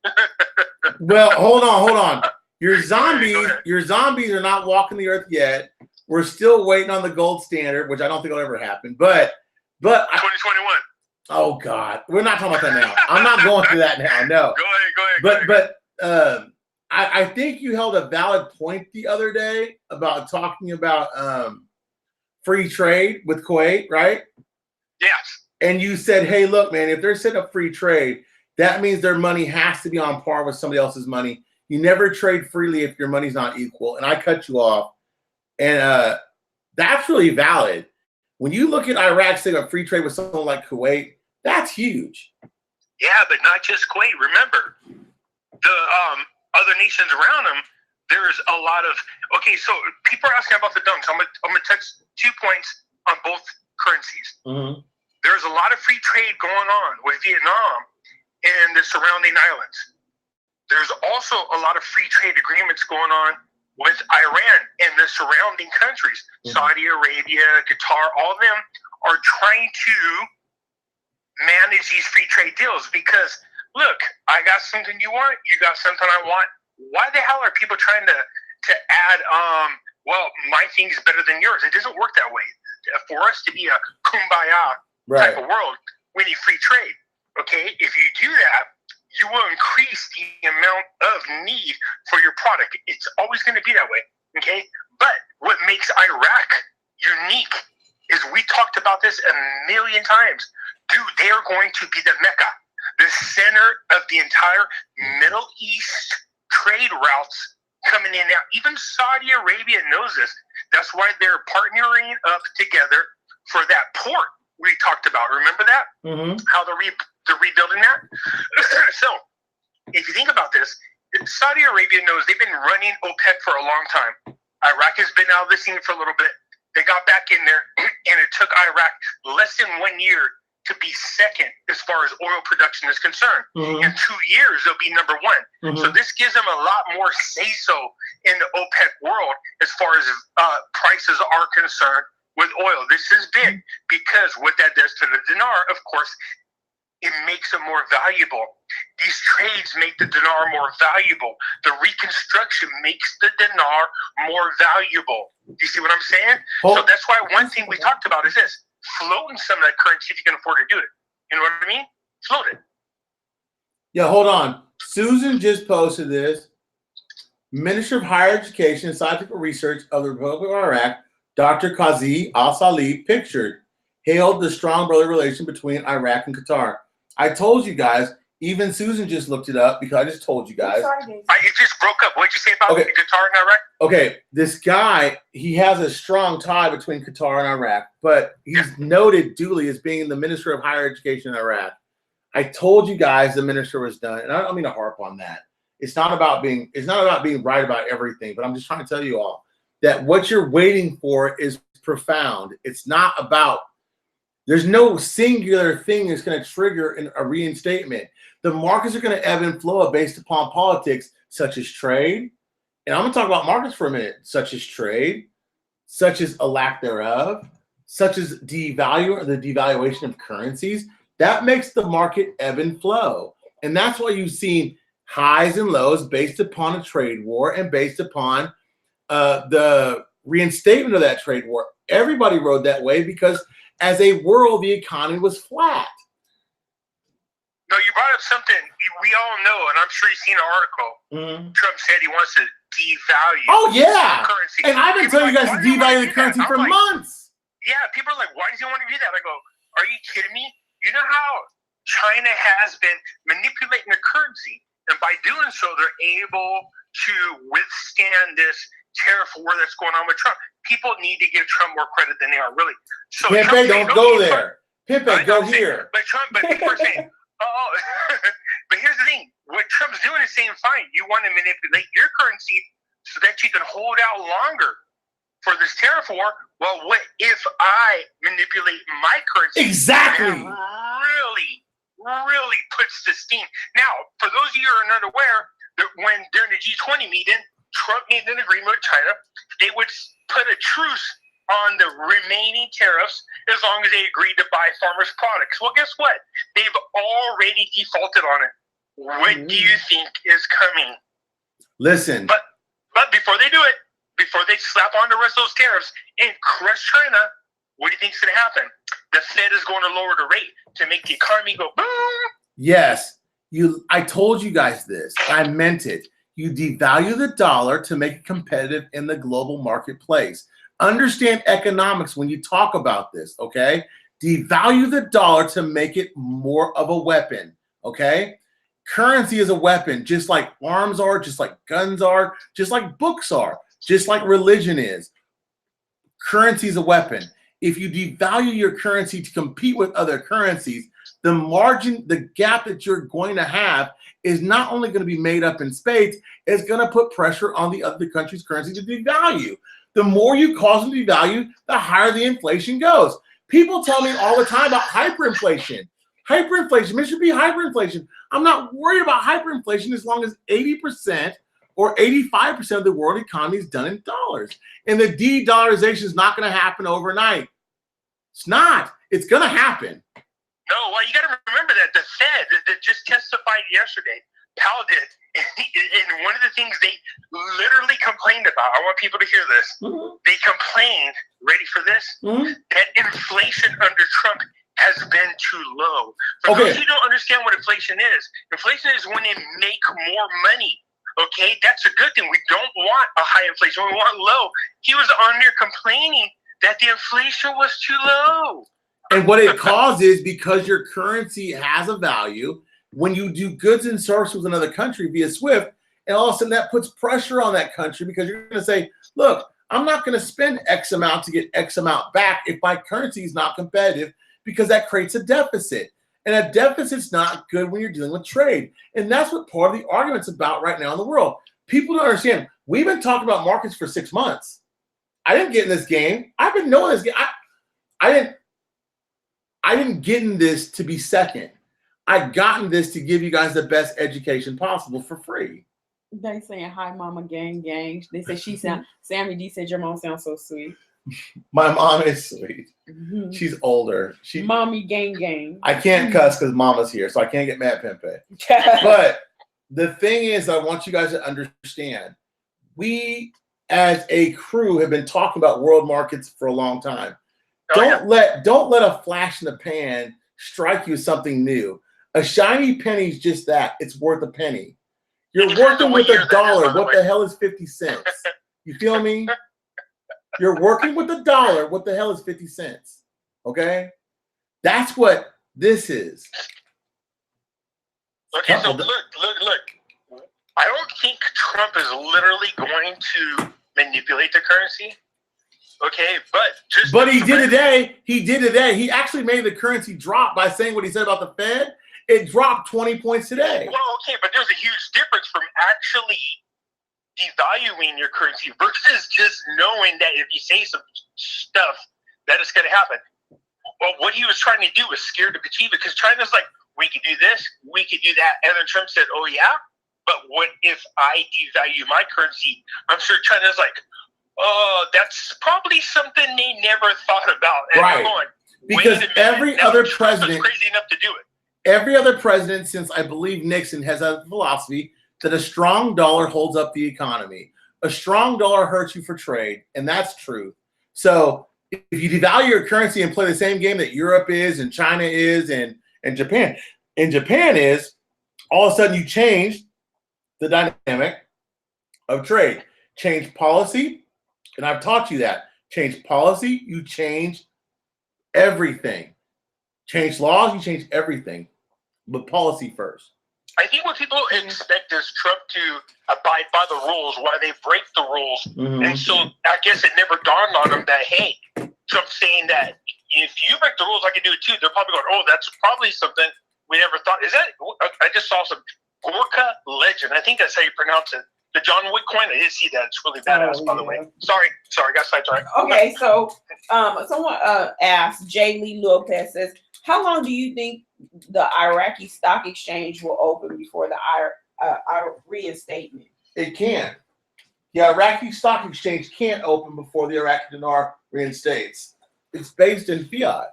Well, hold on. Your Go zombies are not walking the earth yet. We're still waiting on the gold standard, which I don't think will ever happen. But 2021. Oh God, we're not talking about that now. I'm not going through that now. No. Go ahead. I think you held a valid point the other day about talking about free trade with Kuwait, right? Yes. And you said, hey, look, man, if they're setting up free trade, that means their money has to be on par with somebody else's money. You never trade freely if your money's not equal. And I cut you off. And that's really valid. When you look at Iraq setting up free trade with someone like Kuwait, that's huge. Yeah, but not just Kuwait. Remember, the other nations around them, there's a lot of... Okay, so people are asking about the dunks. I'm gonna touch 2 points on both currencies. Mm-hmm. There's a lot of free trade going on with Vietnam and the surrounding islands. There's also a lot of free trade agreements going on with Iran and the surrounding countries. Mm-hmm. Saudi Arabia, Qatar, all of them are trying to manage these free trade deals because, look, I got something you want, you got something I want. Why the hell are people trying to add, well, my thing is better than yours? It doesn't work that way. For us to be a kumbaya type of world, we need free trade. Okay, if you do that, you will increase the amount of need for your product. It's always going to be that way. Okay, but what makes Iraq unique is we talked about this a million times. Dude, they are going to be the Mecca, the center of the entire Middle East trade routes coming in now. Even Saudi Arabia knows this. That's why they're partnering up together for that port we talked about. Remember that? Mm-hmm. How they're rebuilding that? So, if you think about this, Saudi Arabia knows they've been running OPEC for a long time. Iraq has been out of the scene for a little bit. They got back in there, and it took Iraq less than 1 year to be second as far as oil production is concerned. Mm-hmm. In 2 years, they'll be number one. Mm-hmm. So this gives them a lot more say-so in the OPEC world as far as prices are concerned with oil. This is big because what that does to the dinar, of course, it makes it more valuable. These trades make the dinar more valuable. The reconstruction makes the dinar more valuable. Do you see what I'm saying? So that's why one thing we talked about is this. Floating some of that currency if you can afford to do it. You know what I mean? Float it. Yeah, hold on. Susan just posted this. Minister of Higher Education and Scientific Research of the Republic of Iraq, Dr. Qazi al-Salih, pictured, hailed the strong brotherly relation between Iraq and Qatar. I told you guys, even Susan just looked it up because I just told you guys. It just broke up. What did you say about Qatar and Iraq? Okay, this guy, he has a strong tie between Qatar and Iraq, but he's noted duly as being the Minister of Higher Education in Iraq. I told you guys the minister was done, and I don't mean to harp on that. It's not about being right about everything, but I'm just trying to tell you all that what you're waiting for is profound. It's not about, there's no singular thing that's going to trigger a reinstatement. The markets are going to ebb and flow based upon politics, such as trade. And I'm going to talk about markets for a minute, such as trade, such as a lack thereof, such as the devaluation of currencies. That makes the market ebb and flow. And that's why you've seen highs and lows based upon a trade war and based upon the reinstatement of that trade war. Everybody rode that way because as a world, the economy was flat. No, you brought up something we all know, and I'm sure you've seen an article. Mm-hmm. Trump said he wants to devalue currency. And I've been telling you guys to devalue the currency for months. Yeah, people are like, why does he want to do that? I go, are you kidding me? You know how China has been manipulating the currency, and by doing so, they're able to withstand this tariff war that's going on with Trump. People need to give Trump more credit than they are, really. So Pepe, don't go there. Pepe, go here. But people are saying, oh, but here's the thing. What Trump's doing is saying, fine, you want to manipulate your currency so that you can hold out longer for this tariff war. Well, what if I manipulate my currency? Exactly. That really puts to steam. Now, for those of you who are not aware, that when during the G20 meeting, Trump made an agreement with China, they would put a truce on the remaining tariffs as long as they agreed to buy farmers' products. Well, guess what? They've already defaulted on it. What do you think is coming? Listen. But before they do it, before they slap on the rest of those tariffs and crush China, what do you think is going to happen? The Fed is going to lower the rate to make the economy go boom. Yes. I told you guys this. I meant it. You devalue the dollar to make it competitive in the global marketplace. Understand economics when you talk about this, okay? Devalue the dollar to make it more of a weapon, okay? Currency is a weapon, just like arms are, just like guns are, just like books are, just like religion is. Currency is a weapon. If you devalue your currency to compete with other currencies, the margin, the gap that you're going to have is not only going to be made up in spades, it's going to put pressure on the other country's currency to devalue. The more you cause them to devalue, the higher the inflation goes. People tell me all the time about hyperinflation. Hyperinflation, it should be hyperinflation. I'm not worried about hyperinflation as long as 80% or 85% of the world economy is done in dollars. And the de-dollarization is not going to happen overnight. It's not. It's going to happen. No, well, you got to remember that the Fed that just testified yesterday, Powell did, and one of the things they literally complained about, I want people to hear this, they complained, ready for this, that inflation under Trump has been too low. For those who don't understand what inflation is when they make more money. Okay, that's a good thing. We don't want a high inflation. We want low. He was on there complaining that the inflation was too low. And what it causes, because your currency has a value, when you do goods and services with another country via SWIFT, and all of a sudden that puts pressure on that country because you're going to say, look, I'm not going to spend X amount to get X amount back if my currency is not competitive, because that creates a deficit. And a deficit's not good when you're dealing with trade. And that's what part of the argument's about right now in the world. People don't understand. We've been talking about markets for 6 months. I didn't get in this game. I've been knowing this game. I didn't get in this to be second. I got in this to give you guys the best education possible for free. They saying hi, mama, gang. They said she sound. Sammy D said your mom sounds so sweet. My mom is sweet. She's older. Mommy gang. I can't cuss because mama's here, so I can't get mad at Pempe. But the thing is, I want you guys to understand, we as a crew have been talking about world markets for a long time. Don't let a flash in the pan strike you as something new. A shiny penny is just that. It's worth a penny. You're working with a dollar. What the hell is 50 cents? You feel me? You're working with a dollar. What the hell is 50 cents? Okay? That's what this is. Okay, so look. I don't think Trump is literally going to manipulate the currency. Okay, but he did today. He actually made the currency drop by saying what he said about the Fed. It dropped 20 points today. Well, okay, but there's a huge difference from actually devaluing your currency versus just knowing that if you say some stuff, that it's going to happen. Well, what he was trying to do was scare the bejeebus, because China's like, we could do this, we could do that. And then Trump said, oh, yeah? But what if I devalue my currency? I'm sure China's like, oh, that's probably something they never thought about. And right. Because every other president crazy enough to do it. Every other president since I believe Nixon has a philosophy that a strong dollar holds up the economy. A strong dollar hurts you for trade, and that's true. So if you devalue your currency and play the same game that Europe is and China is and Japan is, all of a sudden you change the dynamic of trade. Change policy, and I've taught you that. Change policy, you change Everything. Change laws, you change everything. But policy first. I think what people expect is Trump to abide by the rules while they break the rules. And so I guess it never dawned on them that, hey, Trump's saying that if you break the rules, I can do it too. They're probably going, oh, that's probably something we never thought. Is that, I just saw some Gorka Legend. I think that's how you pronounce it. The John Wick coin. I did see that. It's really badass, by the way. Sorry, got sidetracked. Okay, so someone asked, Jay Lee Lopez says, how long do you think the Iraqi stock exchange will open before the reinstatement? It can't. The Iraqi stock exchange can't open before the Iraqi dinar reinstates. It's based in fiat.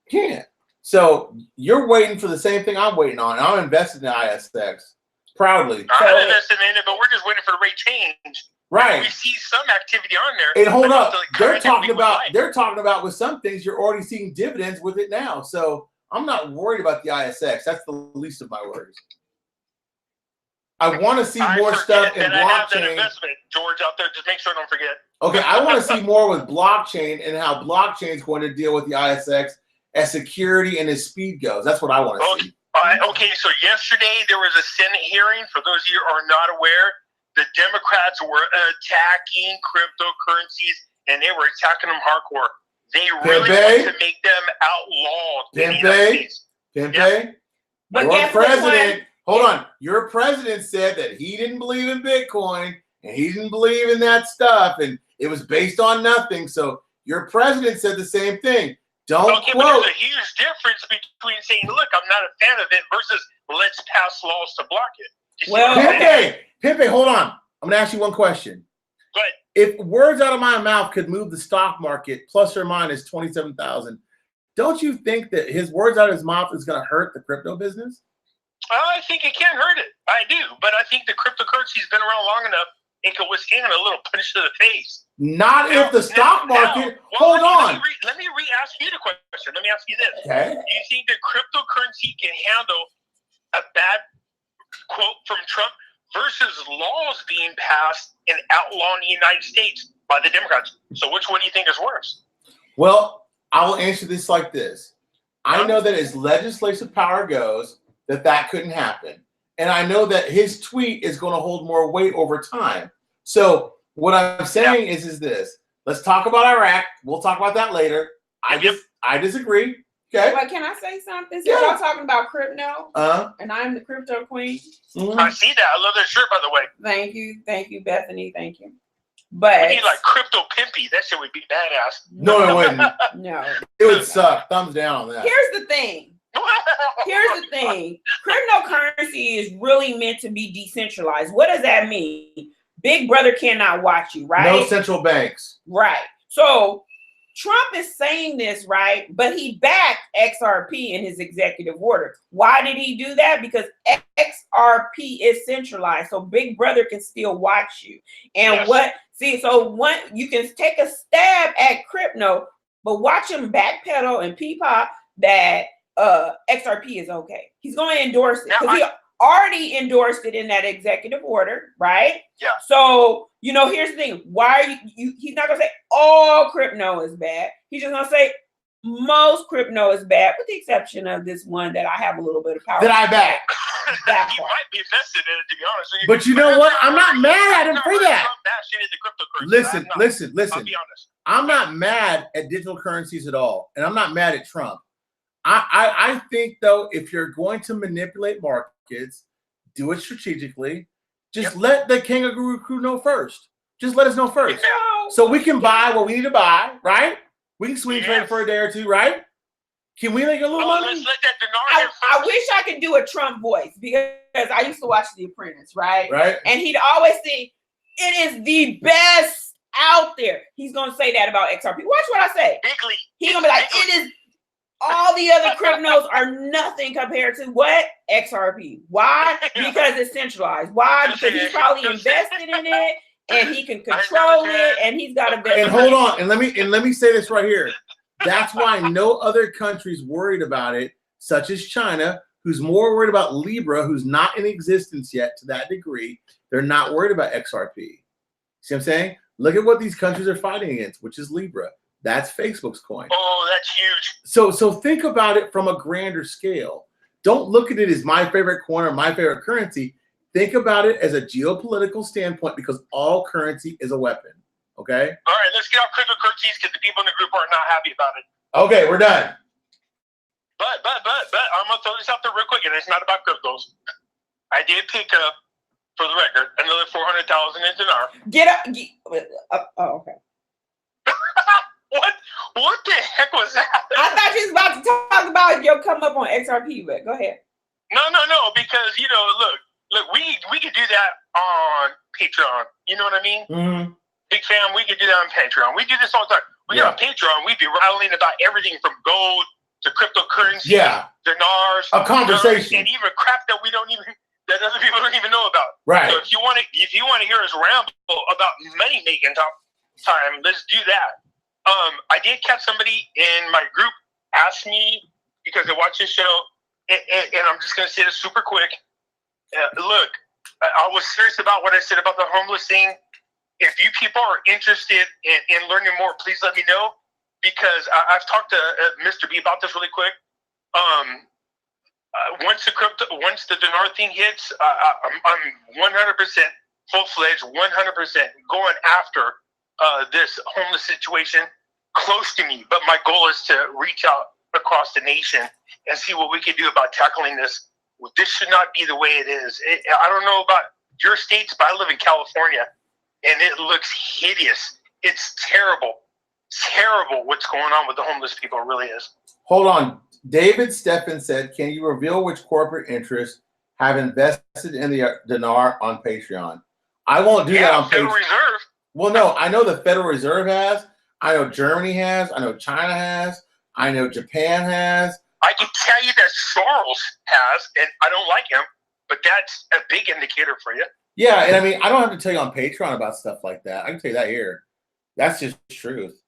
Can't. So you're waiting for the same thing I'm waiting on. I'm invested in ISX proudly. I'm invested in it, but we're just waiting for the rate change. Right. We see some activity on there. And hold up, they're talking about with some things you're already seeing dividends with it now. So I'm not worried about the ISX. That's the least of my worries. I want to see more stuff in blockchain. I have that investment, George, out there. Just make sure I don't forget. Okay, I want to see more with blockchain and how blockchain is going to deal with the ISX as security and as speed goes. That's what I want to see. Okay, so yesterday there was a Senate hearing. For those of you who are not aware, the Democrats were attacking cryptocurrencies, and they were attacking them hardcore. They really want to make them outlawed. Pimpé, your president, hold on. Your president said that he didn't believe in Bitcoin, and he didn't believe in that stuff, and it was based on nothing. So your president said the same thing. Don't quote. But there's a huge difference between saying, look, I'm not a fan of it, versus let's pass laws to block it. Well, Pimpé, hold on. I'm going to ask you one question. Go ahead. If words out of my mouth could move the stock market plus or minus 27,000, don't you think that his words out of his mouth is going to hurt the crypto business? I think it can hurt it. I do. But I think the cryptocurrency has been around long enough, it can withstand a little punch to the face. Not if the stock market. Hold on. Let me re-ask you the question. Let me ask you this. Okay. Do you think that cryptocurrency can handle a bad quote from Trump versus laws being passed and outlawed in the United States by the Democrats? So which one do you think is worse? Well, I will answer this like this. I know that as legislative power goes, that couldn't happen. And I know that his tweet is going to hold more weight over time. So what I'm saying is this. Let's talk about Iraq. We'll talk about that later. I disagree. Okay. But can I say something? So y'all talking about crypto, and I'm the crypto queen. I see that. I love that shirt, by the way. Thank you, Bethany. Thank you. But we need like crypto pimpy. That shit would be badass. No, it wouldn't. No, it would suck. Thumbs down on that. Here's the thing. Cryptocurrency is really meant to be decentralized. What does that mean? Big brother cannot watch you, right? No central banks. Right. So Trump is saying this, right? But he backed XRP in his executive order. Why did he do that? Because XRP is centralized. So Big Brother can still watch you. And you can take a stab at crypto, but watch him backpedal and peepop that XRP is okay. He's going to endorse it because he already endorsed it in that executive order, right? Yeah. So, here's the thing. Why are he's not going to say all crypto is bad. He's just going to say most crypto is bad, with the exception of this one that I have a little bit of power. That I back. He might be invested in it, to be honest with you. But you know what? I'm not mad at him for that. Listen. I'll be honest. I'm not mad at digital currencies at all. And I'm not mad at Trump. I think, though, if you're going to manipulate markets, do it strategically. Just let the kangaroo crew know first. Just let us know first. So we can buy what we need to buy, right? We can swing trade for a day or two, right? Can we make a little money? Let's let that dinar I wish I could do a Trump voice because I used to watch The Apprentice, right? Right. And he'd always say, it is the best out there. He's going to say that about XRP. Watch what I say. Bigly. He's going to be like, it is. All the other cryptos are nothing compared to what? XRP. Why? Because it's centralized. Why? Because he's probably invested in it and he can control it and he's got a better. And hold on, and let me say this right here. That's why no other country's worried about it, such as China, who's more worried about Libra, who's not in existence yet to that degree. They're not worried about XRP. See what I'm saying? Look at what these countries are fighting against, which is Libra. That's Facebook's coin. Oh, that's huge. So think about it from a grander scale. Don't look at it as my favorite coin or my favorite currency. Think about it as a geopolitical standpoint because all currency is a weapon. Okay? All right, let's get off cryptocurrencies because the people in the group are not happy about it. Okay, we're done. But, I'm going to throw this out there real quick, and it's not about cryptos. I did pick up, for the record, another 400,000 in dinar. Oh, okay. What the heck was that? I thought you was about to talk about your come up on XRP, but go ahead. No, because, look, we could do that on Patreon. You know what I mean? Mm-hmm. Big fan, we could do that on Patreon. We do this all the time. We get on Patreon, we'd be rattling about everything from gold to cryptocurrency, dinars, a conversation, and even crap that that other people don't even know about. Right. So if you want to hear us ramble about money making time, let's do that. I did catch somebody in my group ask me because they watch this show, and I'm just gonna say this super quick. Look, I was serious about what I said about the homeless thing. If you people are interested in learning more, please let me know because I've talked to Mr. B about this really quick. Once the dinar thing hits, I'm 100% full-fledged, 100% going after this homeless situation close to me. But my goal is to reach out across the nation and see what we can do about tackling this. This should not be the way it is. I don't know about your states, but I live in California, and it looks hideous. It's terrible. Terrible what's going on with the homeless people. It really is. Hold on. David Steffen said, can you reveal which corporate interests have invested in the dinar on Patreon? I won't do that on Patreon. Federal Reserve. Well, no, I know the Federal Reserve has. I know Germany has. I know China has. I know Japan has. I can tell you that Soros has, and I don't like him, but that's a big indicator for you. Yeah, and I mean, I don't have to tell you on Patreon about stuff like that. I can tell you that here. That's just truth.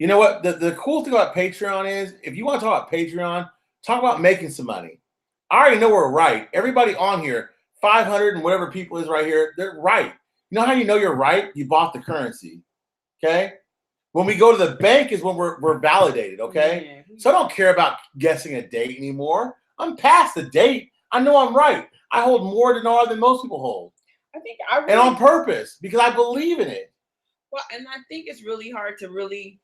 You know what? The cool thing about Patreon is, if you want to talk about Patreon, talk about making some money. I already know we're right. Everybody on here, 500 and whatever people is right here, they're right. You know how you know you're right? You bought the currency. Okay? When we go to the bank is when we're validated, okay? Yeah. So I don't care about guessing a date anymore. I'm past the date. I know I'm right. I hold more dinar than most people hold. And on purpose, because I believe in it. Well, and I think it's really hard to really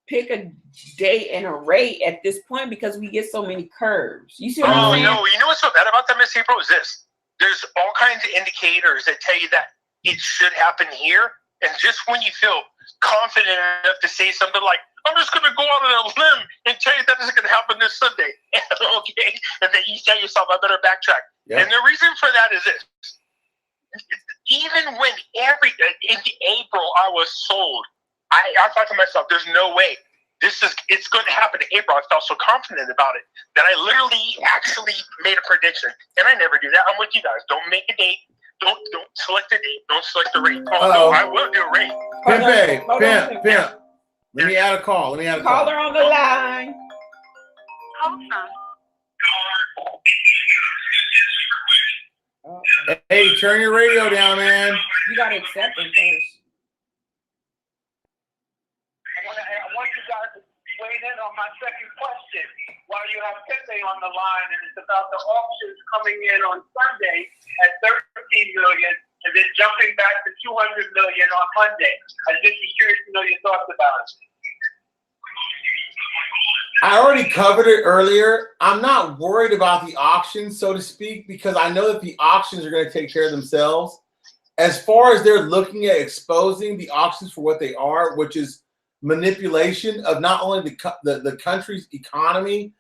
pick a date and a rate at this point because we get so many curves. You see what I'm saying? No, you know what's so bad about that, Miss April, is this. There's all kinds of indicators that tell you that it should happen here. And just when you feel confident enough to say something like, I'm just going to go out on a limb and tell you that it's going to happen this Sunday. Okay? And then you tell yourself, I better backtrack. Yeah. And the reason for that is this. Even when in April I was sold, I thought to myself, there's no way it's going to happen in April. I felt so confident about it that I literally actually made a prediction. And I never do that. I'm with you guys. Don't make a date. Don't select a date. Don't select a rate. No, I will do a rate. Pimp. Let me add a call. Caller on the line. Hey, turn your radio down, man. You got to accept it first. I want you guys to weigh in on my second question. While you have Pepe on the line, and it's about the auctions coming in on Sunday at 13 million, and then jumping back to 200 million on Monday. I just was curious to know your thoughts about it. I already covered it earlier. I'm not worried about the auctions, so to speak, because I know that the auctions are going to take care of themselves. As far as they're looking at exposing the auctions for what they are, which is manipulation of not only the country's economy,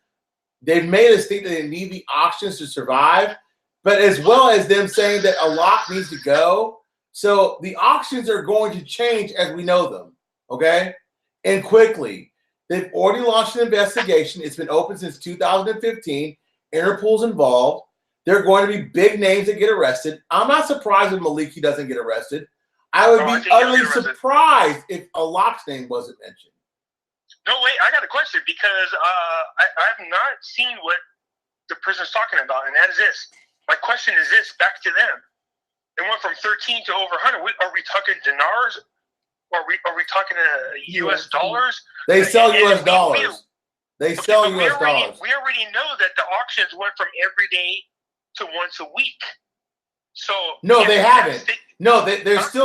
they've made us think that they need the auctions to survive, but as well as them saying that a lot needs to go. So the auctions are going to change as we know them, okay? And quickly. They've already launched an investigation. It's been open since 2015. Interpol's involved. There are going to be big names that get arrested. I'm not surprised if Maliki doesn't get arrested. I would be utterly surprised if Alok's name wasn't mentioned. No, wait, I got a question because I have not seen what the person's talking about, and that is this. My question is this, back to them. It went from 13 to over 100. Are we talking dinars are we talking U.S. dollars? They sell And U.S. we- dollars. They Okay, sell but U.S. dollars. We already know that the auctions went from every day to once a week. So No, they haven't. that's the- No,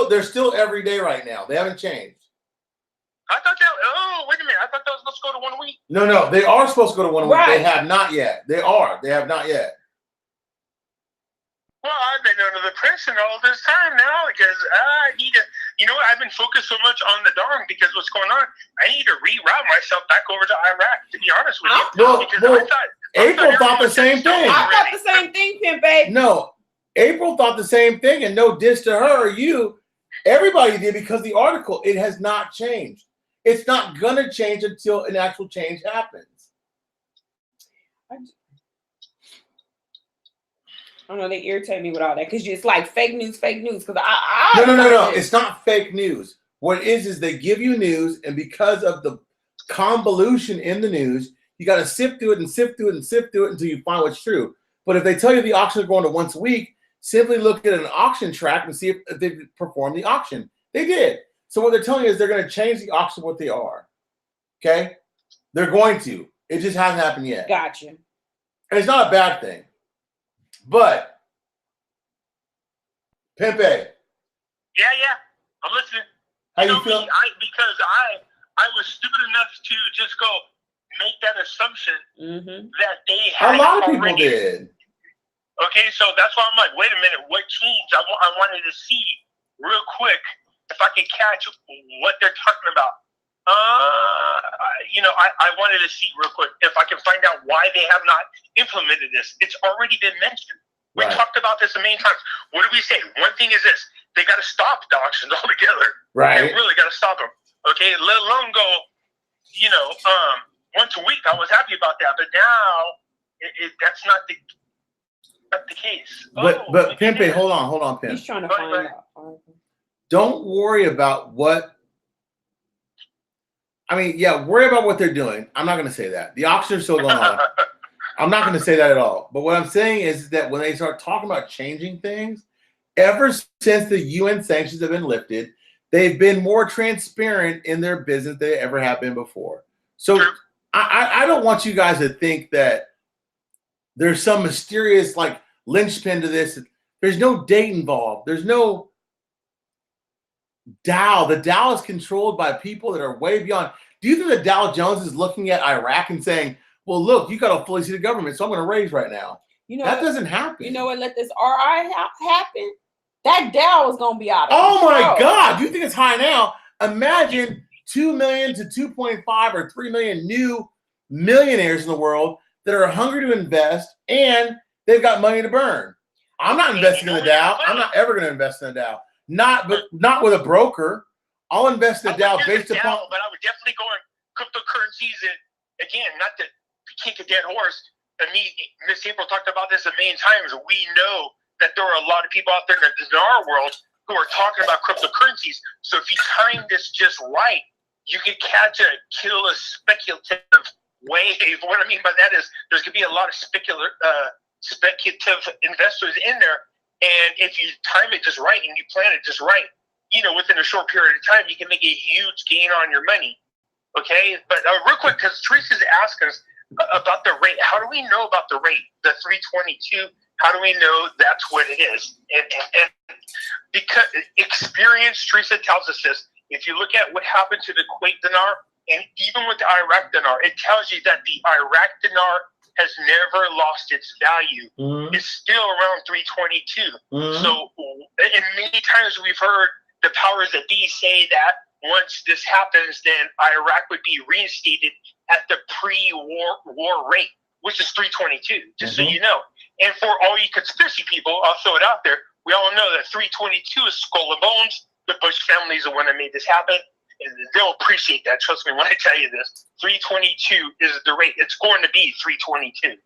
they're still every day right now. They haven't changed. I thought that. Oh, wait a minute. I thought that was supposed to go to 1 week. No, they are supposed to go to 1 week. Right. They have not yet. They are. They have not yet. Well, I've been under the pressure all this time now because I need to. You know what? I've been focused so much on the dong because what's going on. I need to reroute myself back over to Iraq. To be honest with you, because I thought April thought the same everything was thing. I thought the same thing, Pimpé. No, April thought the same thing, and no diss to her or you. Everybody did because the article, it has not changed. It's not going to change until an actual change happens. I don't know, they irritate me with all that because it's like fake news. Because No. It's not fake news. What it is they give you news, and because of the convolution in the news, you got to sift through it until you find what's true. But if they tell you the auctions are going to once a week, simply look at an auction track and see if they performed the auction. They did. So what they're telling you is they're going to change the auction what they are. Okay? They're going to. It just hasn't happened yet. Gotcha. And it's not a bad thing. But, Pimpé. Yeah. I'm listening. How you feel? Because I was stupid enough to just go make that assumption that they had A lot of people already. did. Okay, so that's why I'm like, wait a minute, what changed? I wanted to see real quick if I could catch what they're talking about. I wanted to see real quick if I can find out why they have not implemented this. It's already been mentioned. We talked about this a million times. What do we say? One thing is this: they got to stop the auctions altogether. Right. They really got to stop them. Okay, let alone go. Once a week. I was happy about that, but now that's not the case. But Pimpé, hold on, Pimp. He's trying to find out. Don't worry about what. I mean, yeah, worry about what they're doing. I'm not going to say that. The auctions are still going on. I'm not going to say that at all. But what I'm saying is that when they start talking about changing things, ever since the UN sanctions have been lifted, they've been more transparent in their business than they ever have been before. So I don't want you guys to think that there's some mysterious like linchpin to this. There's no date involved. There's no Dow. The Dow is controlled by people that are way beyond. Do you think the Dow Jones is looking at Iraq and saying, well, look, you got a fully seated government, so I'm going to raise right now? That doesn't happen. You know what? Let this RI happen. That Dow is going to be out of control. My God. Do you think it's high now? Imagine 2 million to 2.5 or 3 million new millionaires in the world that are hungry to invest and they've got money to burn. I'm not investing in the Dow. I'm not ever going to invest in the Dow. Not with a broker. I'll invest in the Dow based upon. But I would definitely go in cryptocurrencies. And again, not to kick a dead horse. Miss April talked about this a million times. We know that there are a lot of people out there in the dinar world who are talking about cryptocurrencies. So if you time this just right, you could kill a speculative wave. What I mean by that is there's going to be a lot of speculative investors in there. And if you time it just right and you plan it just right, within a short period of time, you can make a huge gain on your money. Okay? But real quick, because Teresa's asking us about the rate. How do we know about the rate? The 322, how do we know that's what it is? And because experience, Teresa tells us this. If you look at what happened to the Kuwait dinar, and even with the Iraq dinar, it tells you that the Iraq dinar has never lost its value. It's still around 322. So, and many times we've heard the powers that be say that once this happens, then Iraq would be reinstated at the pre-war rate, which is 322, just so you know. And for all you conspiracy people, I'll throw it out there, we all know that 322 is skull and bones. The Bush family is the one that made this happen. And they'll appreciate that. Trust me when I tell you this. 322 is the rate. It's going to be 322.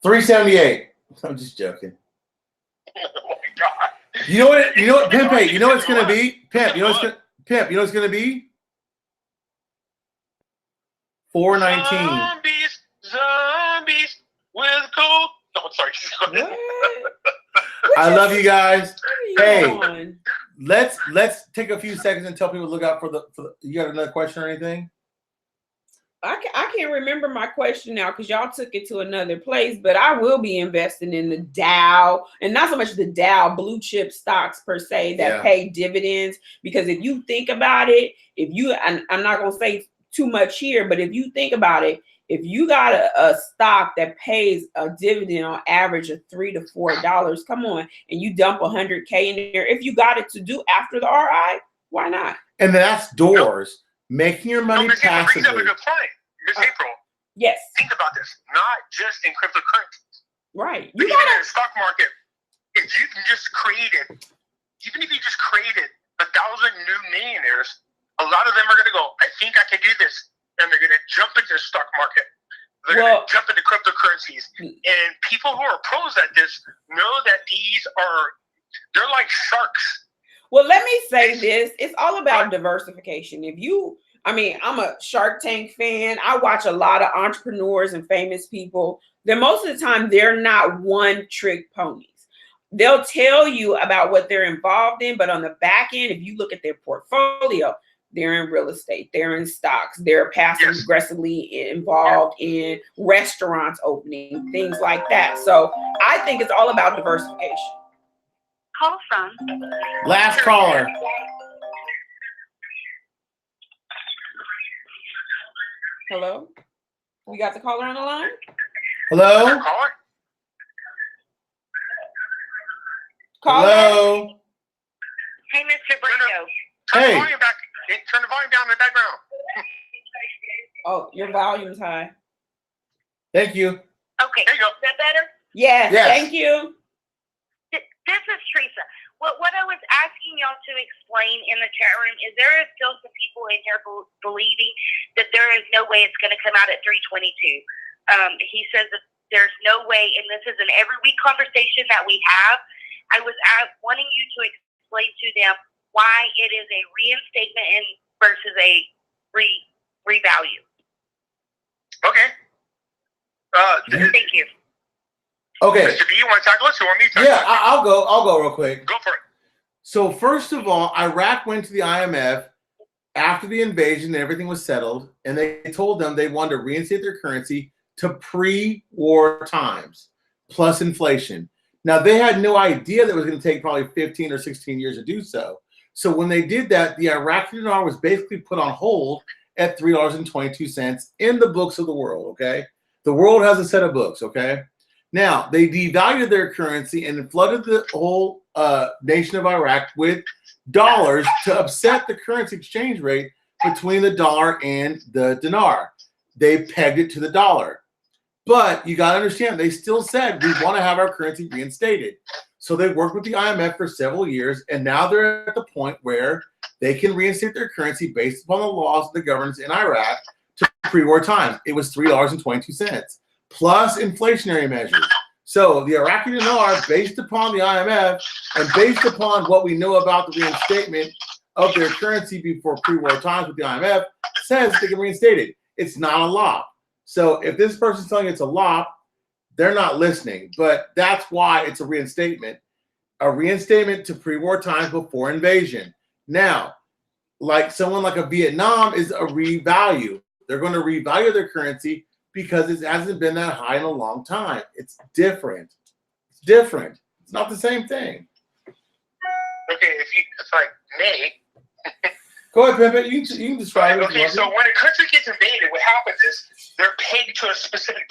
378. I'm just joking. Oh my God. You know what, Pimpé, you know what it's gonna be? Pimp, you know what's gonna be? 419. Zombies with gold. No, I'm sorry. I love you guys. Hey, let's take a few seconds and tell people to look out for the you got another question or anything? I can't remember my question now because y'all took it to another place, but I will be investing in the Dow, and not so much the Dow blue chip stocks per se that pay dividends. Because if you think about it, I'm not going to say too much here, but if you think about it, if you got a stock that pays a dividend on average of $3 to $4, come on, and you dump $100K in there, if you got it to do after the RI, why not? And that's doors. Making your money passively. Brings up a good point. Miss April. Yes. Think about this. Not just in cryptocurrency. Right. You got in the stock market. If you can just even if you just created 1,000 new millionaires, a lot of them are going to go, I think I can do this. And they're going to jump into the stock market. They're going to jump into cryptocurrencies. And people who are pros at this know that they're like sharks. Well, let me say this. It's all about diversification. I'm a Shark Tank fan. I watch a lot of entrepreneurs and famous people. Most of the time, they're not one-trick ponies. They'll tell you about what they're involved in, but on the back end, if you look at their portfolio, they're in real estate, they're in stocks, they're passive aggressively involved in restaurants opening, things like that. So I think it's all about diversification. Call from last caller. Hello? We got the caller on the line? Hello? Hello? Hey, Mr. Brando. Hey. Turn the volume down in the background. Oh, your volume's high. Thank you. Okay. There you go. Is that better? Yes. Thank you. This is Teresa. What I was asking y'all to explain in the chat room is there is still some people in here believing that there is no way it's going to come out at 322. He says that there's no way, and this is an every week conversation that we have. I was wanting you to explain to them why it is a reinstatement versus a revalue. Okay. Thank you. Okay. Mr. B, you want to tackle this or want me to tackle Yeah, I'll go real quick. Go for it. So first of all, Iraq went to the IMF after the invasion and everything was settled, and they told them they wanted to reinstate their currency to pre-war times plus inflation. Now, they had no idea that it was going to take probably 15 or 16 years to do so. So when they did that, the Iraqi dinar was basically put on hold at $3.22 in the books of the world, okay? The world has a set of books, okay? Now, they devalued their currency and flooded the whole nation of Iraq with dollars to upset the currency exchange rate between the dollar and the dinar. They pegged it to the dollar. But you got to understand, they still said, we want to have our currency reinstated. So they worked with the IMF for several years, and now they're at the point where they can reinstate their currency based upon the laws of the governments in Iraq to pre-war times. It was $3.22, plus inflationary measures. So the Iraqi dinar, based upon the IMF and based upon what we know about the reinstatement of their currency before pre-war times with the IMF, says they can reinstate it. It's not a law. So if this person's telling you it's a law, they're not listening. But that's why it's a reinstatement to pre-war times before invasion. Now, like someone like a Vietnam is a revalue. They're going to revalue their currency because it hasn't been that high in a long time. It's different. It's different. It's not the same thing. Okay, it's like May. Go ahead, Pimpin. You can describe it. Okay, so when a country gets invaded, what happens is they're pegged to a specific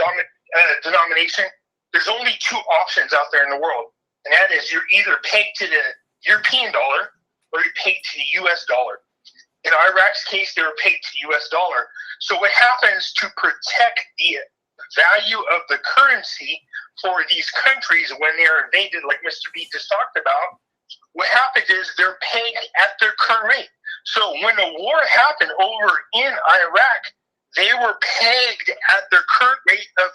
denomination. There's only two options out there in the world, and that is you're either pegged to the European dollar or you're pegged to the U.S. dollar. In Iraq's case, they were pegged to the U.S. dollar. So what happens to protect the value of the currency for these countries when they're invaded, like Mr. B just talked about, what happens is they're pegged at their current rate. So when the war happened over in Iraq, they were pegged at their current rate of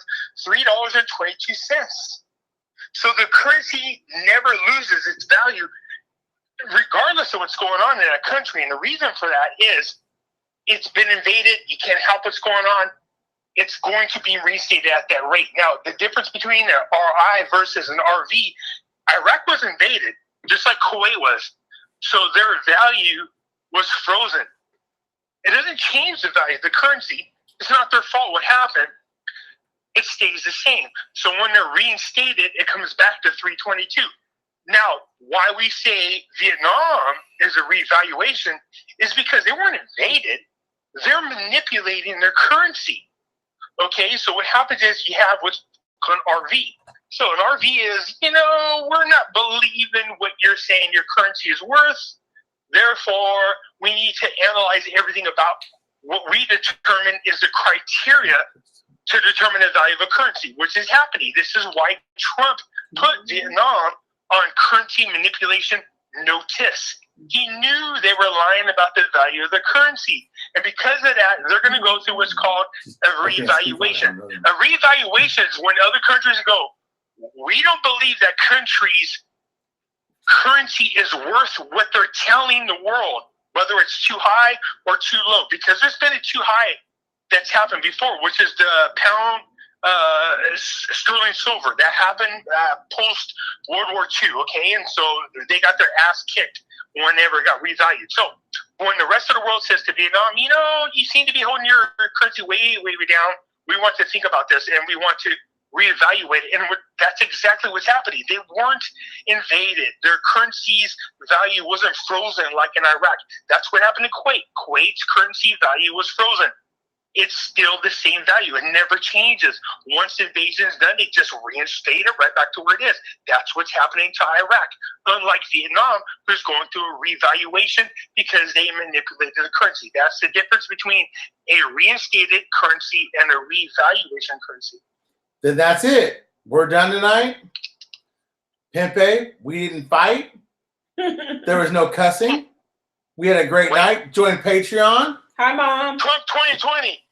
$3.22. So the currency never loses its value, regardless of what's going on in that country. And the reason for that is it's been invaded. You can't help what's going on. It's going to be restated at that rate. Now, the difference between an RI versus an RV, Iraq was invaded, just like Kuwait was. So their value was frozen. It doesn't change the value of the currency. It's not their fault. What happened? It stays the same. So when they're reinstated, it comes back to 322. Now, why we say Vietnam is a revaluation is because they weren't invaded. They're manipulating their currency. Okay, so what happens is you have what's called an RV. So an RV is, we're not believing what you're saying your currency is worth. Therefore, we need to analyze everything about what we determine is the criteria to determine the value of a currency, which is happening. This is why Trump put Vietnam on currency manipulation notice. He knew they were lying about the value of the currency. And because of that, they're going to go through what's called a revaluation. A revaluation is when other countries go, we don't believe that country's currency is worth what they're telling the world, whether it's too high or too low, because there's been a too high that's happened before, which is the pound sterling silver. That happened post World War II, okay? And so they got their ass kicked whenever it got revalued. So when the rest of the world says to Vietnam, you seem to be holding your currency way, way, way down, we want to think about this and we want to reevaluate it. And that's exactly what's happening. They weren't invaded. Their currency's value wasn't frozen like in Iraq. That's what happened to Kuwait. Kuwait's currency value was frozen. It's still the same value. It never changes. Once invasion is done, they just reinstate it right back to where it is. That's what's happening to Iraq. Unlike Vietnam, who's going through a revaluation because they manipulated the currency. That's the difference between a reinstated currency and a revaluation currency. Then that's it. We're done tonight. Pimpe, we didn't fight. There was no cussing. We had a great night. Join Patreon. Hi, Mom. Trump 2020.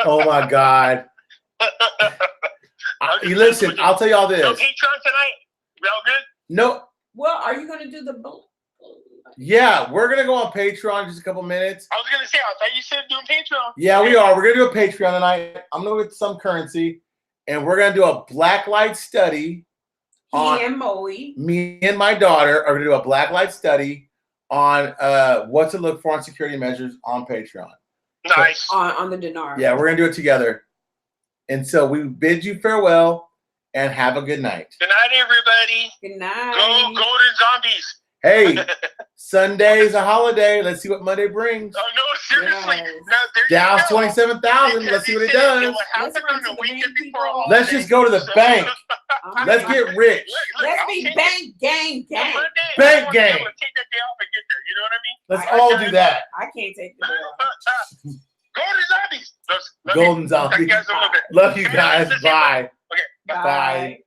Oh my God. You listen, I'll tell you all this. No Patreon tonight? We all good? No. Well, are you going to do the Yeah, we're going to go on Patreon in just a couple minutes. I was going to say, I thought you said doing Patreon. Yeah, we are. We're going to do a Patreon tonight. I'm going to get some currency, and we're going to do a blacklight study. Me and my daughter are going to do a blacklight study on what to look for on security measures on Patreon. Nice. So, on the dinar. Yeah, we're going to do it together. And so we bid you farewell and have a good night. Good night, everybody. Good night. Go Golden Zombies. Hey, Sunday is a holiday. Let's see what Monday brings. Oh, no, seriously. Yes. No, Dow's 27,000. Let's see what it does. Let's just go to the bank. Let's get rich. Let's be bank gang. Bank gang. Take that day off and get there. You know what I mean? Let's all do that. I can't take the day off. Golden Zombies. Golden Zombies. Talk to you guys in a little bit. Love you guys. Bye. Okay. Bye.